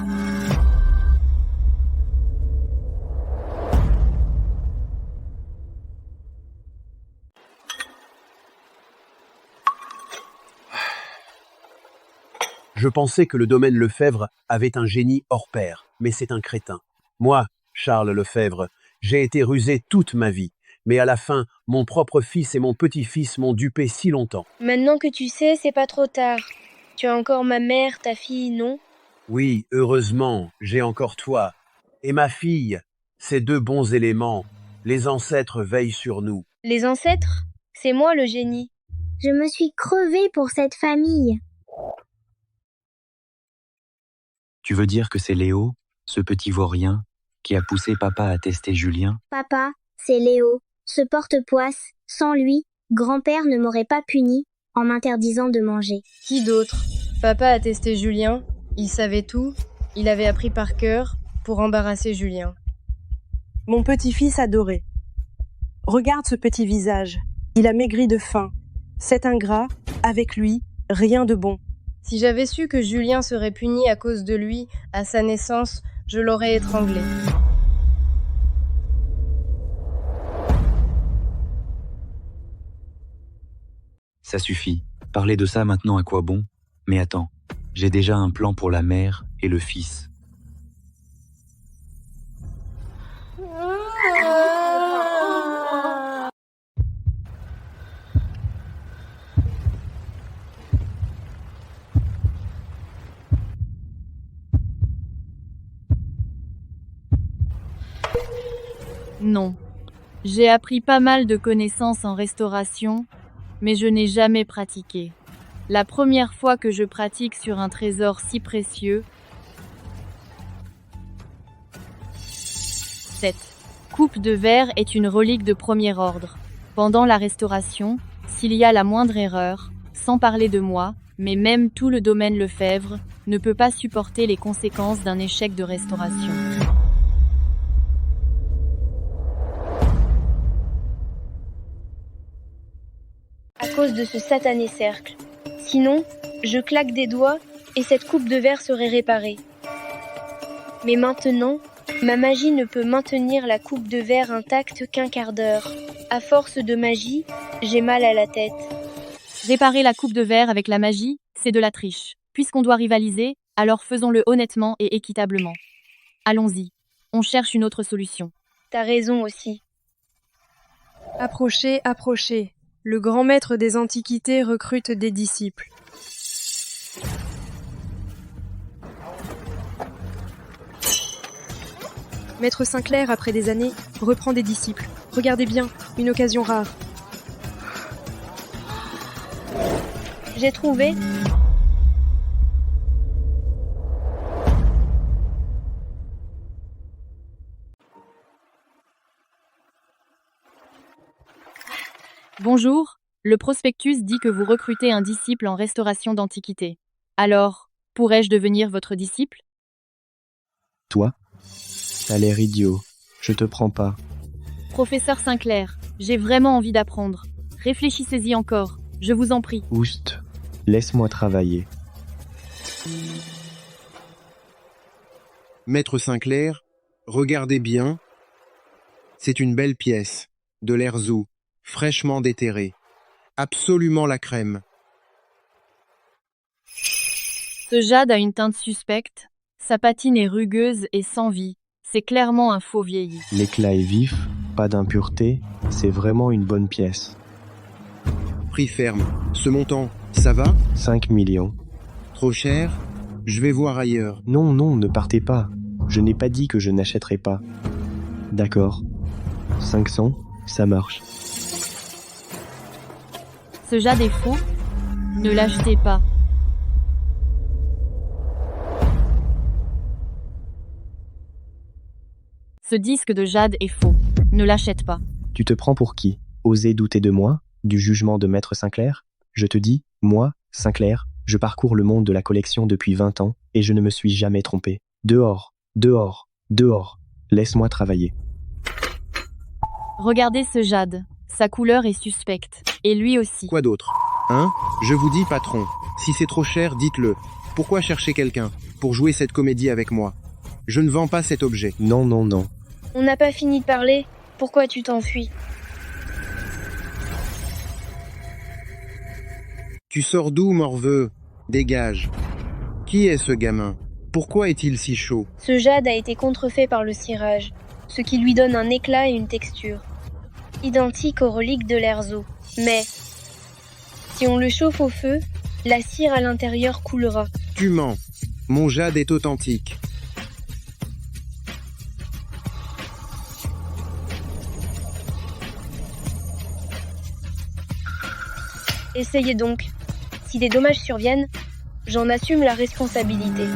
Je pensais que le domaine Lefebvre avait un génie hors pair, mais c'est un crétin. Moi, Charles Lefebvre, j'ai été rusé toute ma vie, mais à la fin, mon propre fils et mon petit-fils m'ont dupé si longtemps. Maintenant que tu sais, c'est pas trop tard. Tu as encore ma mère, ta fille, non? Oui, heureusement, j'ai encore toi. Et ma fille, ces deux bons éléments, les ancêtres veillent sur nous. Les ancêtres? C'est moi le génie. Je me suis crevée pour cette famille. Tu veux dire que c'est Léo, ce petit vaurien, qui a poussé papa à tester Julien? Papa, c'est Léo, ce porte-poisse. Sans lui, grand-père ne m'aurait pas puni en m'interdisant de manger. Qui d'autre? Papa a testé Julien, il savait tout, il avait appris par cœur pour embarrasser Julien. Mon petit-fils adoré. Regarde ce petit visage, il a maigri de faim. Cet ingrat, avec lui, rien de bon. Si j'avais su que Julien serait puni à cause de lui, à sa naissance, je l'aurais étranglé. Ça suffit. Parler de ça maintenant à quoi bon? Mais attends, j'ai déjà un plan pour la mère et le fils. Non. J'ai appris pas mal de connaissances en restauration, mais je n'ai jamais pratiqué. La première fois que je pratique sur un trésor si précieux, cette coupe de verre est une relique de premier ordre. Pendant la restauration, s'il y a la moindre erreur, sans parler de moi, mais même tout le domaine Lefebvre, ne peut pas supporter les conséquences d'un échec de restauration. À cause de ce satané cercle. Sinon, je claque des doigts et cette coupe de verre serait réparée. Mais maintenant, ma magie ne peut maintenir la coupe de verre intacte qu'un quart d'heure. À force de magie, j'ai mal à la tête. Réparer la coupe de verre avec la magie, c'est de la triche. Puisqu'on doit rivaliser, alors faisons-le honnêtement et équitablement. Allons-y, on cherche une autre solution. T'as raison aussi. Approchez, approchez. Le grand maître des antiquités recrute des disciples. Maître Sinclair, après des années, reprend des disciples. Regardez bien, une occasion rare. J'ai trouvé. Bonjour, le prospectus dit que vous recrutez un disciple en restauration d'antiquité. Alors, pourrais-je devenir votre disciple? Toi? T'as l'air idiot. Je te prends pas. Professeur Sinclair, j'ai vraiment envie d'apprendre. Réfléchissez-y encore, je vous en prie. Oust, laisse-moi travailler. Maître Sinclair, regardez bien. C'est une belle pièce, de l'erzou, fraîchement déterré. Absolument la crème. Ce jade a une teinte suspecte. Sa patine est rugueuse et sans vie. C'est clairement un faux vieilli. L'éclat est vif, pas d'impureté. C'est vraiment une bonne pièce. Prix ferme. Ce montant, ça va? 5 millions. Trop cher? Je vais voir ailleurs. Non, non, ne partez pas. Je n'ai pas dit que je n'achèterais pas. D'accord. 500, ça marche. Ce jade est faux? Ne l'achetez pas. Ce disque de jade est faux. Ne l'achète pas. Tu te prends pour qui? Oser douter de moi? Du jugement de Maître Sinclair? Je te dis, moi, Sinclair, je parcours le monde de la collection depuis 20 ans et je ne me suis jamais trompé. Dehors, dehors, dehors. Laisse-moi travailler. Regardez ce jade. Sa couleur est suspecte. Et lui aussi. Quoi d'autre? Hein? Je vous dis, patron, si c'est trop cher, dites-le. Pourquoi chercher quelqu'un pour jouer cette comédie avec moi? Je ne vends pas cet objet. Non, non, non. On n'a pas fini de parler. Pourquoi tu t'enfuis? Tu sors d'où, morveux? Dégage. Qui est ce gamin? Pourquoi est-il si chaud? Ce jade a été contrefait par le cirage, ce qui lui donne un éclat et une texture, identiques aux reliques de l'Erzo. Mais, si on le chauffe au feu, la cire à l'intérieur coulera. Tu mens. Mon jade est authentique. Essayez donc. Si des dommages surviennent, j'en assume la responsabilité.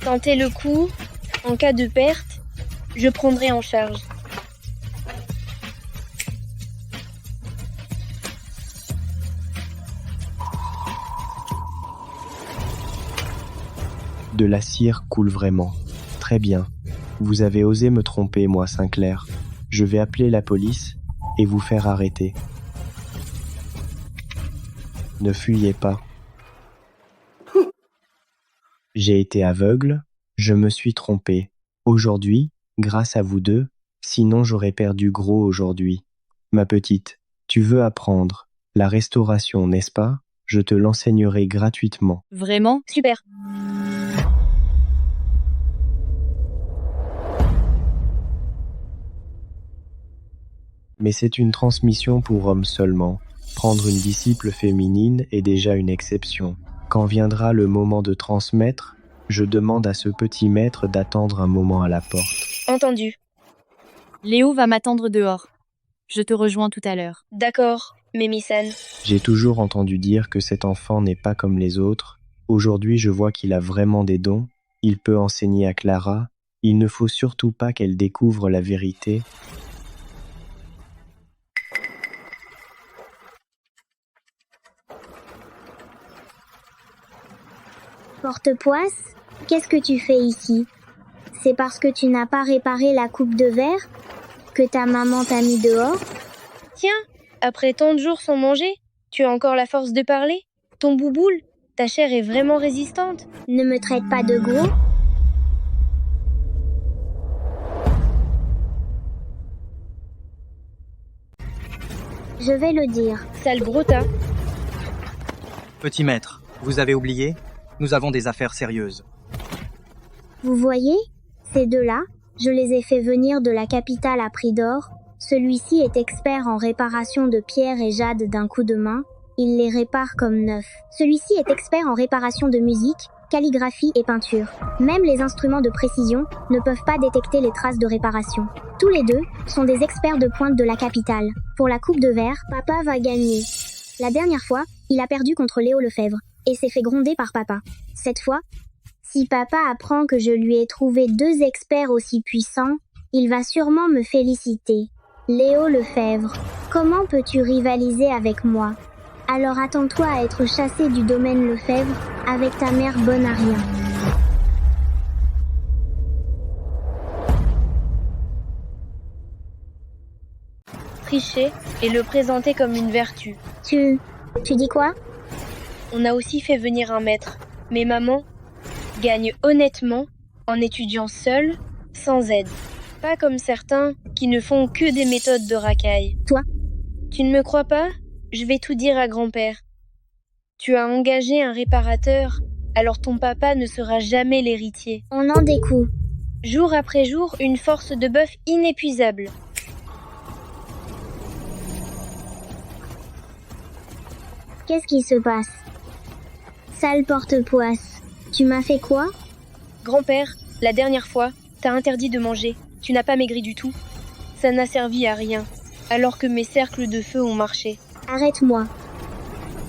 Tentez le coup. En cas de perte, je prendrai en charge. De la cire coule vraiment. Très bien. Vous avez osé me tromper, moi, Sinclair. Je vais appeler la police et vous faire arrêter. Ne fuyez pas. J'ai été aveugle, je me suis trompé. Aujourd'hui, grâce à vous deux, sinon j'aurais perdu gros aujourd'hui. Ma petite, tu veux apprendre la restauration, n'est-ce pas? Je te l'enseignerai gratuitement. Vraiment? Super. Mais c'est une transmission pour hommes seulement. Prendre une disciple féminine est déjà une exception. Quand viendra le moment de transmettre, je demande à ce petit maître d'attendre un moment à la porte. Entendu. Léo va m'attendre dehors. Je te rejoins tout à l'heure. D'accord, Mémi-san. J'ai toujours entendu dire que cet enfant n'est pas comme les autres. Aujourd'hui, je vois qu'il a vraiment des dons. Il peut enseigner à Clara. Il ne faut surtout pas qu'elle découvre la vérité. Porte-poisse, qu'est-ce que tu fais ici? C'est parce que tu n'as pas réparé la coupe de verre que ta maman t'a mis dehors? Tiens, après tant de jours sans manger, tu as encore la force de parler? Ton bouboule, ta chair est vraiment résistante. Ne me traite pas de gros. Je vais le dire. Sale brota. Petit maître, vous avez oublié? Nous avons des affaires sérieuses. Vous voyez, ces deux-là, je les ai fait venir de la capitale à prix d'or. Celui-ci est expert en réparation de pierre et jade d'un coup de main. Il les répare comme neufs. Celui-ci est expert en réparation de musique, calligraphie et peinture. Même les instruments de précision ne peuvent pas détecter les traces de réparation. Tous les deux sont des experts de pointe de la capitale. Pour la coupe de verre, papa va gagner. La dernière fois, il a perdu contre Léo Lefebvre et s'est fait gronder par papa. Cette fois, si papa apprend que je lui ai trouvé deux experts aussi puissants, il va sûrement me féliciter. Léo Lefebvre, comment peux-tu rivaliser avec moi? Alors attends-toi à être chassé du domaine Lefebvre avec ta mère bonne à rien. Tricher et le présenter comme une vertu. Tu dis quoi? On a aussi fait venir un maître, mais maman gagne honnêtement en étudiant seule, sans aide. Pas comme certains qui ne font que des méthodes de racaille. Toi? Tu ne me crois pas? Je vais tout dire à grand-père. Tu as engagé un réparateur, alors ton papa ne sera jamais l'héritier. On en découd. Jour après jour, une force de bœuf inépuisable. Qu'est-ce qui se passe? Sale porte-poisse, tu m'as fait quoi? Grand-père, la dernière fois, t'as interdit de manger. Tu n'as pas maigri du tout. Ça n'a servi à rien, alors que mes cercles de feu ont marché. Arrête-moi.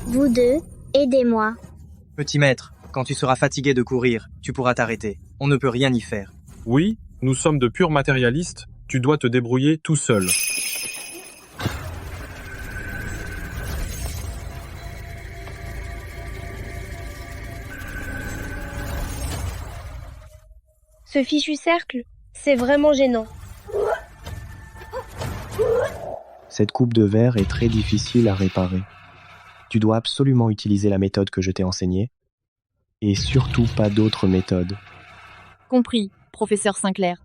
Vous deux, aidez-moi. Petit maître, quand tu seras fatigué de courir, tu pourras t'arrêter. On ne peut rien y faire. Oui, nous sommes de purs matérialistes. Tu dois te débrouiller tout seul. Ce fichu cercle, c'est vraiment gênant. Cette coupe de verre est très difficile à réparer. Tu dois absolument utiliser la méthode que je t'ai enseignée, et surtout pas d'autre méthode. Compris, professeur Sinclair.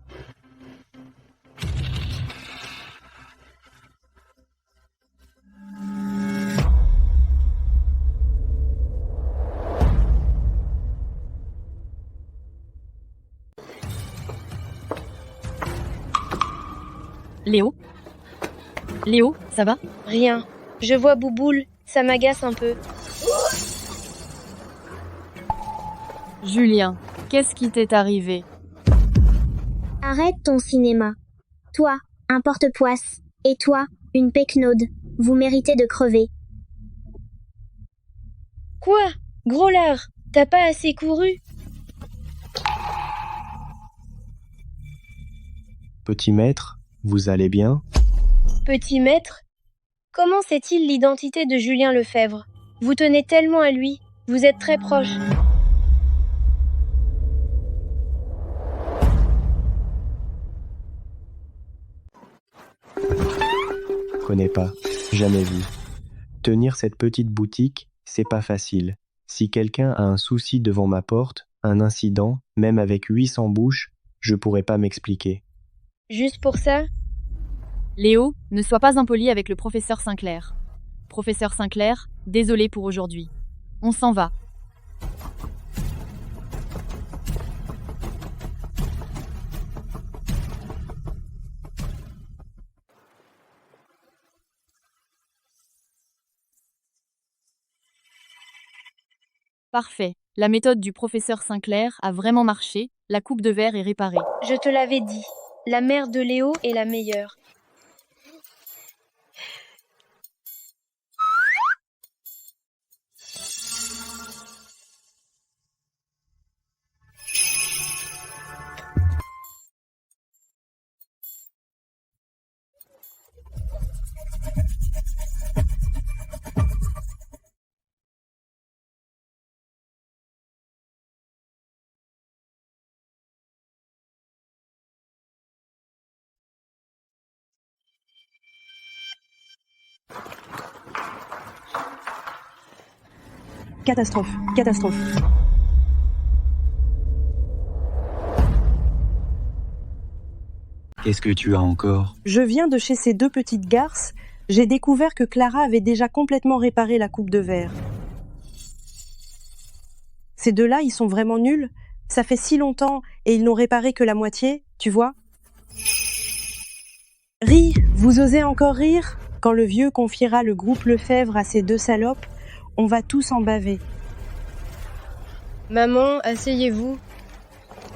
Léo? Léo, ça va? Rien. Je vois Bouboule, ça m'agace un peu. Julien, qu'est-ce qui t'est arrivé? Arrête ton cinéma. Toi, un porte-poisse. Et toi, une pecnaude. Vous méritez de crever. Quoi? Gros lard, t'as pas assez couru? Petit maître, vous allez bien? Petit maître? Comment sait-il l'identité de Julien Lefebvre? Vous tenez tellement à lui, vous êtes très proche. Connais pas, jamais vu. Tenir cette petite boutique, c'est pas facile. Si quelqu'un a un souci devant ma porte, un incident, même avec 800 bouches, je pourrais pas m'expliquer. Juste pour ça? Léo, ne sois pas impoli avec le professeur Sinclair. Professeur Sinclair, désolé pour aujourd'hui. On s'en va. Parfait. La méthode du professeur Sinclair a vraiment marché, la coupe de verre est réparée. Je te l'avais dit, la mère de Léo est la meilleure. Catastrophe, catastrophe. Qu'est-ce que tu as encore? Je viens de chez ces deux petites garces. J'ai découvert que Clara avait déjà complètement réparé la coupe de verre. Ces deux-là, ils sont vraiment nuls. Ça fait si longtemps et ils n'ont réparé que la moitié, tu vois? Ris, vous osez encore rire? Quand le vieux confiera le groupe Lefebvre à ces deux salopes, on va tous en baver. Maman, asseyez-vous.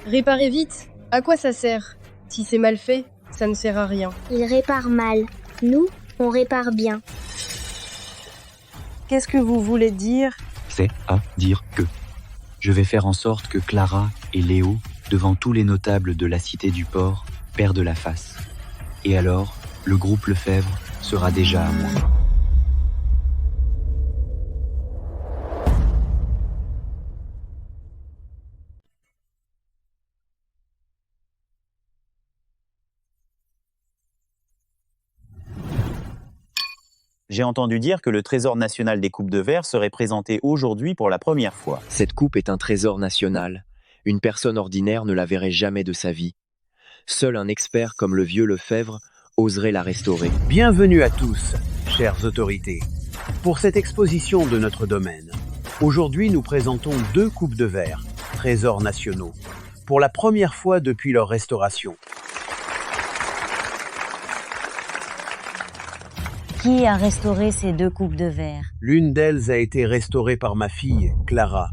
Réparez vite. À quoi ça sert? Si c'est mal fait, ça ne sert à rien. Il répare mal. Nous, on répare bien. Qu'est-ce que vous voulez dire? C'est à dire que je vais faire en sorte que Clara et Léo, devant tous les notables de la cité du port, perdent la face. Et alors, le groupe Lefebvre sera déjà à moi. J'ai entendu dire que le trésor national des coupes de verre serait présenté aujourd'hui pour la première fois. Cette coupe est un trésor national. Une personne ordinaire ne la verrait jamais de sa vie. Seul un expert comme le vieux Lefebvre oserait la restaurer. Bienvenue à tous, chères autorités, pour cette exposition de notre domaine. Aujourd'hui, nous présentons deux coupes de verre, trésors nationaux, pour la première fois depuis leur restauration. Qui a restauré ces deux coupes de verre? L'une d'elles a été restaurée par ma fille, Clara.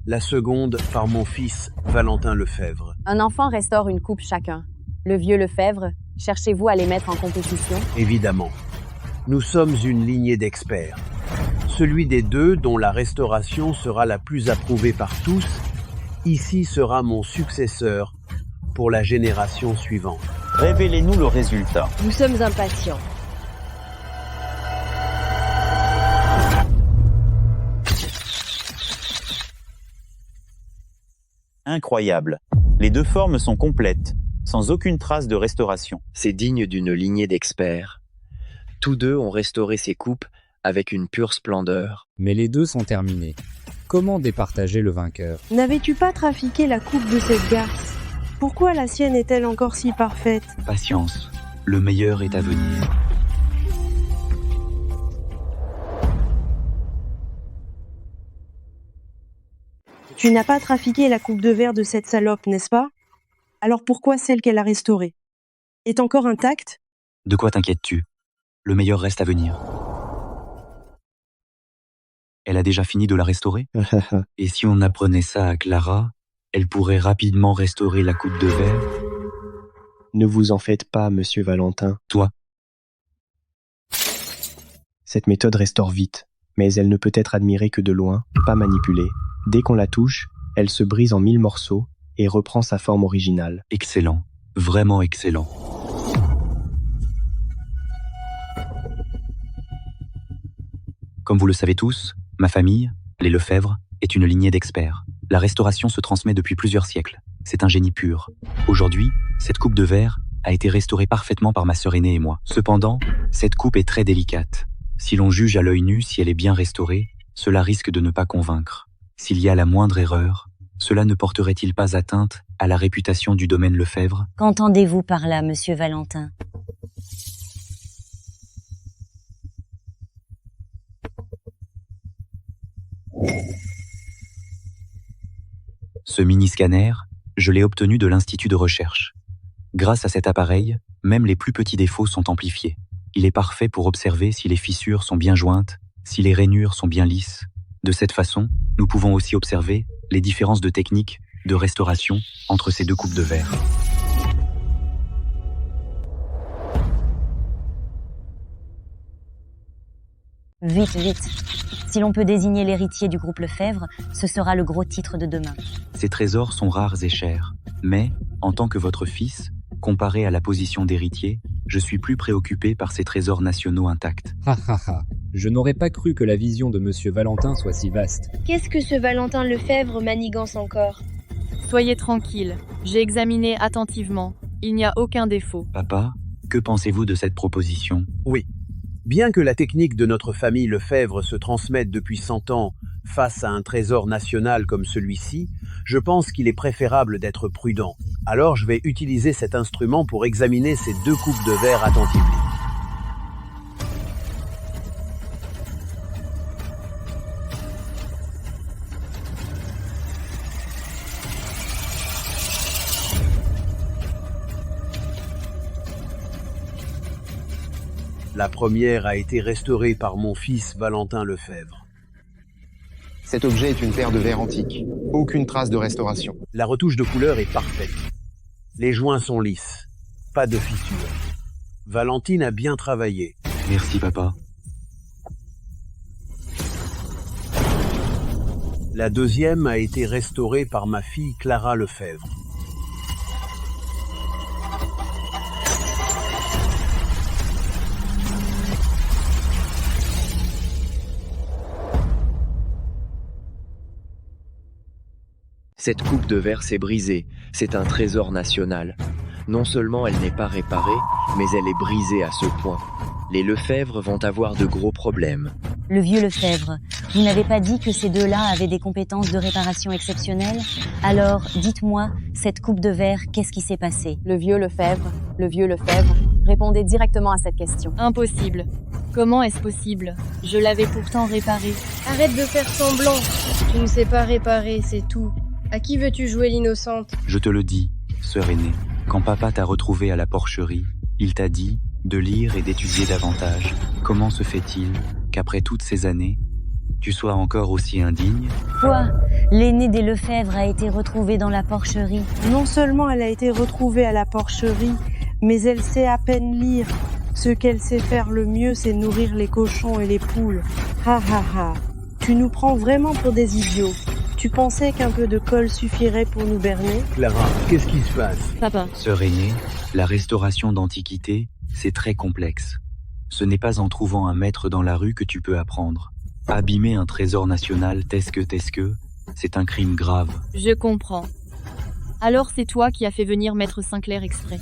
La seconde par mon fils, Valentin Lefebvre. Un enfant restaure une coupe chacun. Le vieux Lefebvre, cherchez-vous à les mettre en compétition? Évidemment. Nous sommes une lignée d'experts. Celui des deux dont la restauration sera la plus approuvée par tous, ici sera mon successeur pour la génération suivante. Révélez-nous le résultat. Nous sommes impatients. incroyable. Les deux formes sont complètes, sans aucune trace de restauration. C'est digne d'une lignée d'experts. Tous deux ont restauré ces coupes avec une pure splendeur. Mais les deux sont terminés. Comment départager le vainqueur? N'avais-tu pas trafiqué la coupe de cette garce? Pourquoi la sienne est-elle encore si parfaite? Patience, le meilleur est à venir. Tu n'as pas trafiqué la coupe de verre de cette salope, n'est-ce pas? Alors pourquoi celle qu'elle a restaurée est encore intacte? De quoi t'inquiètes-tu? Le meilleur reste à venir. Elle a déjà fini de la restaurer? Et si on apprenait ça à Clara, elle pourrait rapidement restaurer la coupe de verre? Ne vous en faites pas, monsieur Valentin. Toi? Cette méthode restaure vite, mais elle ne peut être admirée que de loin, pas manipulée. Dès qu'on la touche, elle se brise en 1000 morceaux et reprend sa forme originale. Excellent, vraiment excellent. Comme vous le savez tous, ma famille, les Lefebvre, est une lignée d'experts. La restauration se transmet depuis plusieurs siècles. C'est un génie pur. Aujourd'hui, cette coupe de verre a été restaurée parfaitement par ma sœur aînée et moi. Cependant, cette coupe est très délicate. Si l'on juge à l'œil nu si elle est bien restaurée, cela risque de ne pas convaincre. S'il y a la moindre erreur, cela ne porterait-il pas atteinte à la réputation du domaine Lefebvre? Qu'entendez-vous par là, monsieur Valentin? Ce mini-scanner, je l'ai obtenu de l'Institut de recherche. Grâce à cet appareil, même les plus petits défauts sont amplifiés. Il est parfait pour observer si les fissures sont bien jointes, si les rainures sont bien lisses. De cette façon, nous pouvons aussi observer les différences de technique de restauration entre ces deux coupes de verre. Vite, vite. Si l'on peut désigner l'héritier du groupe Lefebvre, ce sera le gros titre de demain. Ces trésors sont rares et chers, mais, en tant que votre fils, comparé à la position d'héritier, je suis plus préoccupé par ces trésors nationaux intacts. Ha ha ha. Je n'aurais pas cru que la vision de monsieur Valentin soit si vaste. Qu'est-ce que ce Valentin Lefebvre manigance encore? Soyez tranquille, j'ai examiné attentivement. Il n'y a aucun défaut. Papa, que pensez-vous de cette proposition? Oui. Bien que la technique de notre famille Lefebvre se transmette depuis 100 ans face à un trésor national comme celui-ci, je pense qu'il est préférable d'être prudent. Alors je vais utiliser cet instrument pour examiner ces deux coupes de verre attentivement. La première a été restaurée par mon fils Valentin Lefebvre. Cet objet est une paire de verre antique. Aucune trace de restauration. La retouche de couleur est parfaite. Les joints sont lisses. Pas de fissures. Valentine a bien travaillé. Merci, papa. La deuxième a été restaurée par ma fille Clara Lefebvre. Cette coupe de verre s'est brisée, c'est un trésor national. Non seulement elle n'est pas réparée, mais elle est brisée à ce point. Les Lefebvre vont avoir de gros problèmes. Le vieux Lefebvre, vous n'avez pas dit que ces deux-là avaient des compétences de réparation exceptionnelles? Alors, dites-moi, cette coupe de verre, qu'est-ce qui s'est passé? Le vieux Lefebvre, répondez directement à cette question. Impossible. Comment est-ce possible? Je l'avais pourtant réparé. Arrête de faire semblant. Tu ne sais pas réparer, c'est tout. À qui veux-tu jouer l'innocente? Je te le dis, sœur aînée, quand papa t'a retrouvé à la porcherie, il t'a dit de lire et d'étudier davantage. Comment se fait-il qu'après toutes ces années, tu sois encore aussi indigne? Quoi? L'aînée des Lefebvre a été retrouvée dans la porcherie. Non seulement elle a été retrouvée à la porcherie, mais elle sait à peine lire. Ce qu'elle sait faire le mieux, c'est nourrir les cochons et les poules. Ha ha ha. Tu nous prends vraiment pour des idiots. Tu pensais qu'un peu de colle suffirait pour nous berner? Clara, qu'est-ce qui se passe? Papa. Sœur aînée, la restauration d'antiquité, c'est très complexe. Ce n'est pas en trouvant un maître dans la rue que tu peux apprendre. Abîmer un trésor national tel que, c'est un crime grave. Je comprends. Alors c'est toi qui as fait venir Maître Sinclair exprès.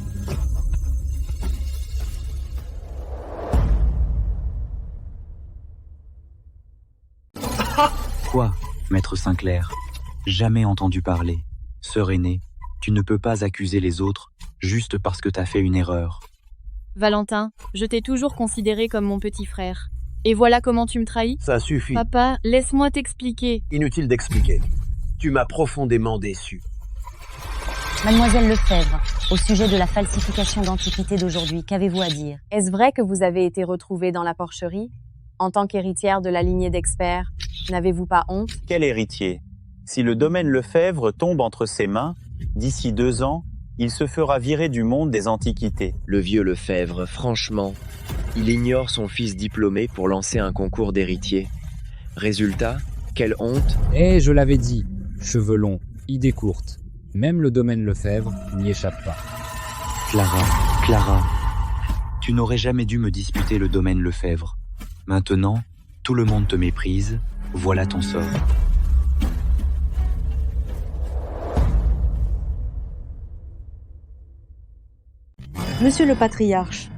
Quoi, Maître Sinclair? Jamais entendu parler. Sœur aînée, tu ne peux pas accuser les autres juste parce que t'as fait une erreur. Valentin, je t'ai toujours considéré comme mon petit frère. Et voilà comment tu me trahis? Ça suffit. Papa, laisse-moi t'expliquer. Inutile d'expliquer. Tu m'as profondément déçu. Mademoiselle Lefebvre, au sujet de la falsification d'antiquités d'aujourd'hui, qu'avez-vous à dire? Est-ce vrai que vous avez été retrouvée dans la porcherie? En tant qu'héritière de la lignée d'experts, n'avez-vous pas honte? Quel héritier? Si le domaine Lefebvre tombe entre ses mains, d'ici 2 ans, il se fera virer du monde des antiquités. Le vieux Lefebvre, franchement, il ignore son fils diplômé pour lancer un concours d'héritier. Résultat, quelle honte! Eh, je l'avais dit, cheveux longs, idées courtes. Même le domaine Lefebvre n'y échappe pas. Clara, tu n'aurais jamais dû me disputer le domaine Lefebvre. Maintenant, tout le monde te méprise, voilà ton sort. Monsieur le patriarche,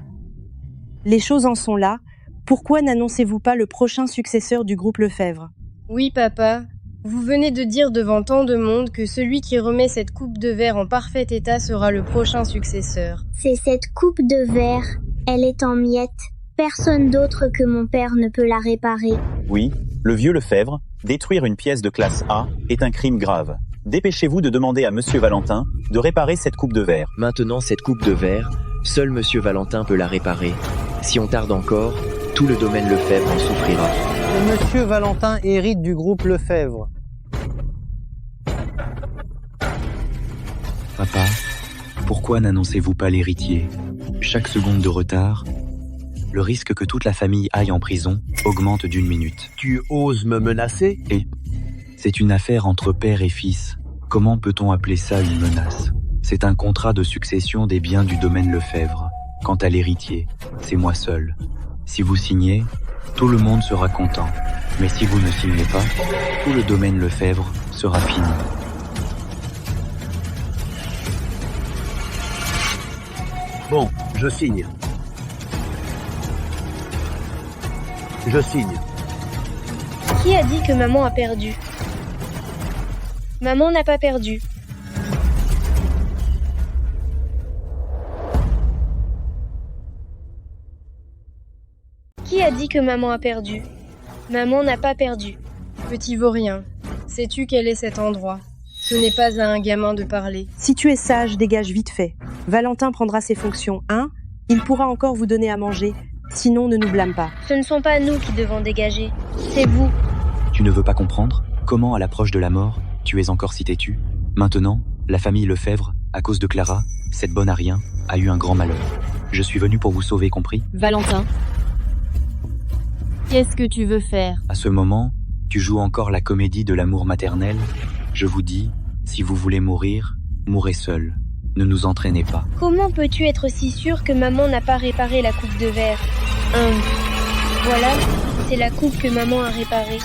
les choses en sont là. Pourquoi n'annoncez-vous pas le prochain successeur du groupe Lefebvre? Oui, papa. Vous venez de dire devant tant de monde que celui qui remet cette coupe de verre en parfait état sera le prochain successeur. C'est cette coupe de verre. Elle est en miettes. Personne d'autre que mon père ne peut la réparer. Oui, le vieux Lefebvre, détruire une pièce de classe A est un crime grave. Dépêchez-vous de demander à Monsieur Valentin de réparer cette coupe de verre. Maintenant, cette coupe de verre, seul Monsieur Valentin peut la réparer. Si on tarde encore, tout le domaine Lefebvre en souffrira. Monsieur Valentin hérite du groupe Lefebvre. Papa, pourquoi n'annoncez-vous pas l'héritier? Chaque seconde de retard, le risque que toute la famille aille en prison augmente d'1 minute. Tu oses me menacer? Et c'est une affaire entre père et fils. Comment peut-on appeler ça une menace? C'est un contrat de succession des biens du domaine Lefebvre. Quant à l'héritier, c'est moi seul. Si vous signez, tout le monde sera content. Mais si vous ne signez pas, tout le domaine Lefebvre sera fini. Bon, je signe. Je signe. Qui a dit que maman a perdu? Maman n'a pas perdu. Qui a dit que maman a perdu? Maman n'a pas perdu. Petit vaurien, sais-tu quel est cet endroit? Ce n'est pas à un gamin de parler. Si tu es sage, dégage vite fait. Valentin prendra ses fonctions. Il pourra encore vous donner à manger. Sinon, ne nous blâme pas. Ce ne sont pas nous qui devons dégager. C'est vous. Tu ne veux pas comprendre comment, à l'approche de la mort, tu es encore si têtu? Maintenant, la famille Lefebvre, à cause de Clara, cette bonne à rien, a eu un grand malheur. Je suis venu pour vous sauver, compris? Valentin, qu'est-ce que tu veux faire? À ce moment, tu joues encore la comédie de l'amour maternel. Je vous dis, si vous voulez mourir, mourrez seul. Ne nous entraînez pas. Comment peux-tu être si sûr que maman n'a pas réparé la coupe de verre? Voilà, c'est la coupe que maman a réparée.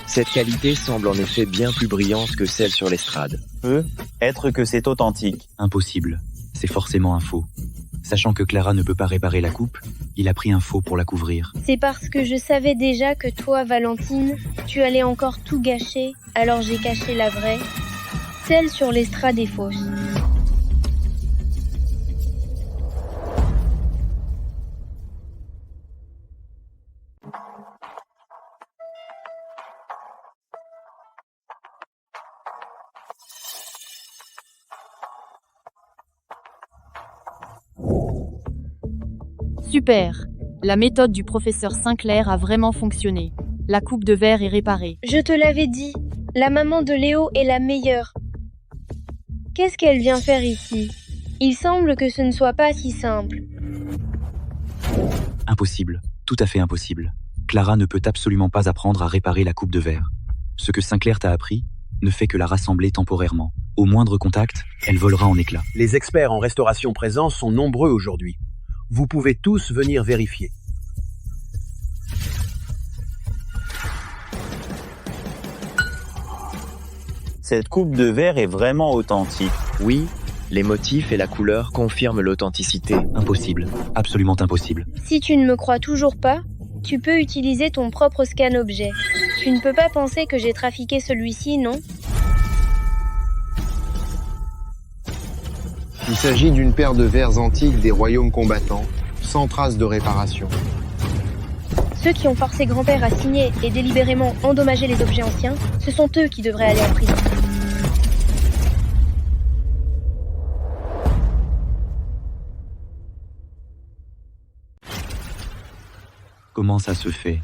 Cette qualité semble en effet bien plus brillante que celle sur l'estrade. Peut être que c'est authentique. Impossible. C'est forcément un faux. Sachant que Clara ne peut pas réparer la coupe, il a pris un faux pour la couvrir. C'est parce que je savais déjà que toi, Valentine, tu allais encore tout gâcher, alors j'ai caché la vraie. Celle sur l'estrade est fausse. Super! La méthode du professeur Sinclair a vraiment fonctionné. La coupe de verre est réparée. Je te l'avais dit, la maman de Léo est la meilleure. Qu'est-ce qu'elle vient faire ici? Il semble que ce ne soit pas si simple. Impossible, tout à fait impossible. Clara ne peut absolument pas apprendre à réparer la coupe de verre. Ce que Sinclair t'a appris ne fait que la rassembler temporairement. Au moindre contact, elle volera en éclats. Les experts en restauration présents sont nombreux aujourd'hui. Vous pouvez tous venir vérifier. Cette coupe de verre est vraiment authentique. Oui, les motifs et la couleur confirment l'authenticité. Impossible, absolument impossible. Si tu ne me crois toujours pas, tu peux utiliser ton propre scan-objet. Tu ne peux pas penser que j'ai trafiqué celui-ci, non? Il s'agit d'une paire de verres antiques des royaumes combattants, sans trace de réparation. Ceux qui ont forcé grand-père à signer et délibérément endommager les objets anciens, ce sont eux qui devraient aller en prison. Comment ça se fait?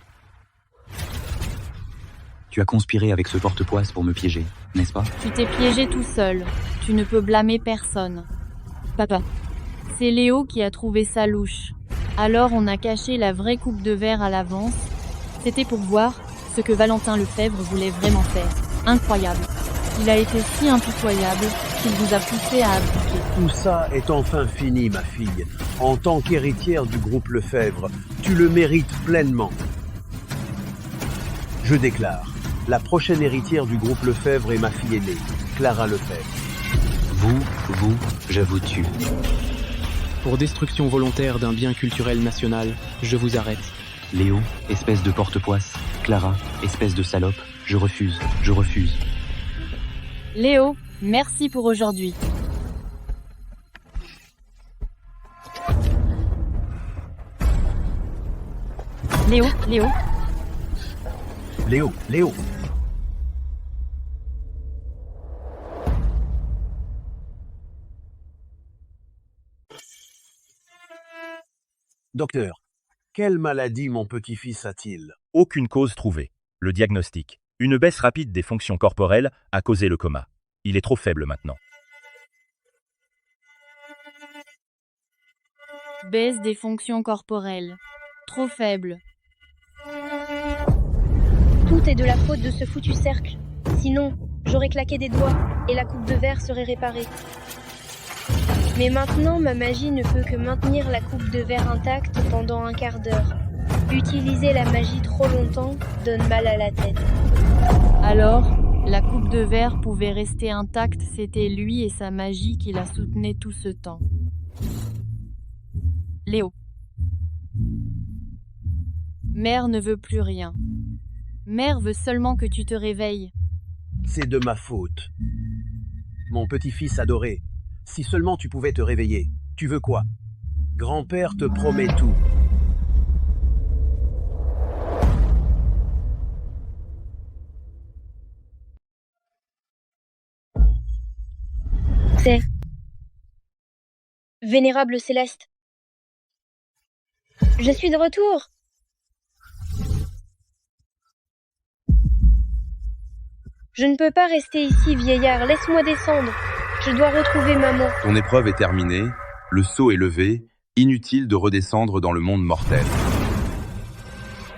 Tu as conspiré avec ce porte-poisse pour me piéger, n'est-ce pas? Tu t'es piégé tout seul. Tu ne peux blâmer personne. Papa, c'est Léo qui a trouvé ça louche. Alors on a caché la vraie coupe de verre à l'avance. C'était pour voir ce que Valentin Lefebvre voulait vraiment faire. Incroyable. Il a été si impitoyable qu'il vous a poussé à abdiquer. Tout ça est enfin fini, ma fille. En tant qu'héritière du groupe Lefebvre, tu le mérites pleinement. Je déclare, la prochaine héritière du groupe Lefebvre est ma fille aînée, Clara Lefebvre. Je vous tue. Pour destruction volontaire d'un bien culturel national, je vous arrête. Léo, espèce de porte-poisse. Clara, espèce de salope. Je refuse, je refuse. Léo, merci pour aujourd'hui. Léo. Docteur, quelle maladie mon petit-fils a-t-il? Aucune cause trouvée. Le diagnostic. Une baisse rapide des fonctions corporelles a causé le coma. Il est trop faible maintenant. Baisse des fonctions corporelles. Trop faible. Tout est de la faute de ce foutu cercle. Sinon, j'aurais claqué des doigts et la coupe de verre serait réparée. Mais maintenant, ma magie ne peut que maintenir la coupe de verre intacte pendant un quart d'heure. Utiliser la magie trop longtemps donne mal à la tête. Alors, la coupe de verre pouvait rester intacte, c'était lui et sa magie qui la soutenaient tout ce temps. Léo. Mère ne veut plus rien. Mère veut seulement que tu te réveilles. C'est de ma faute. Mon petit-fils adoré, si seulement tu pouvais te réveiller. Tu veux quoi? Grand-père te promet tout. C'est... Vénérable Céleste. Je suis de retour. Je ne peux pas rester ici, vieillard. Laisse-moi descendre. Je dois retrouver maman. Ton épreuve est terminée, le sceau est levé, inutile de redescendre dans le monde mortel.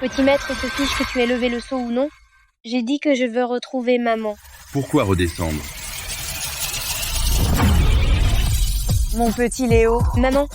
Petit maître se fiche que tu aies levé le sceau ou non. J'ai dit que je veux retrouver maman. Pourquoi redescendre? Mon petit Léo. Maman,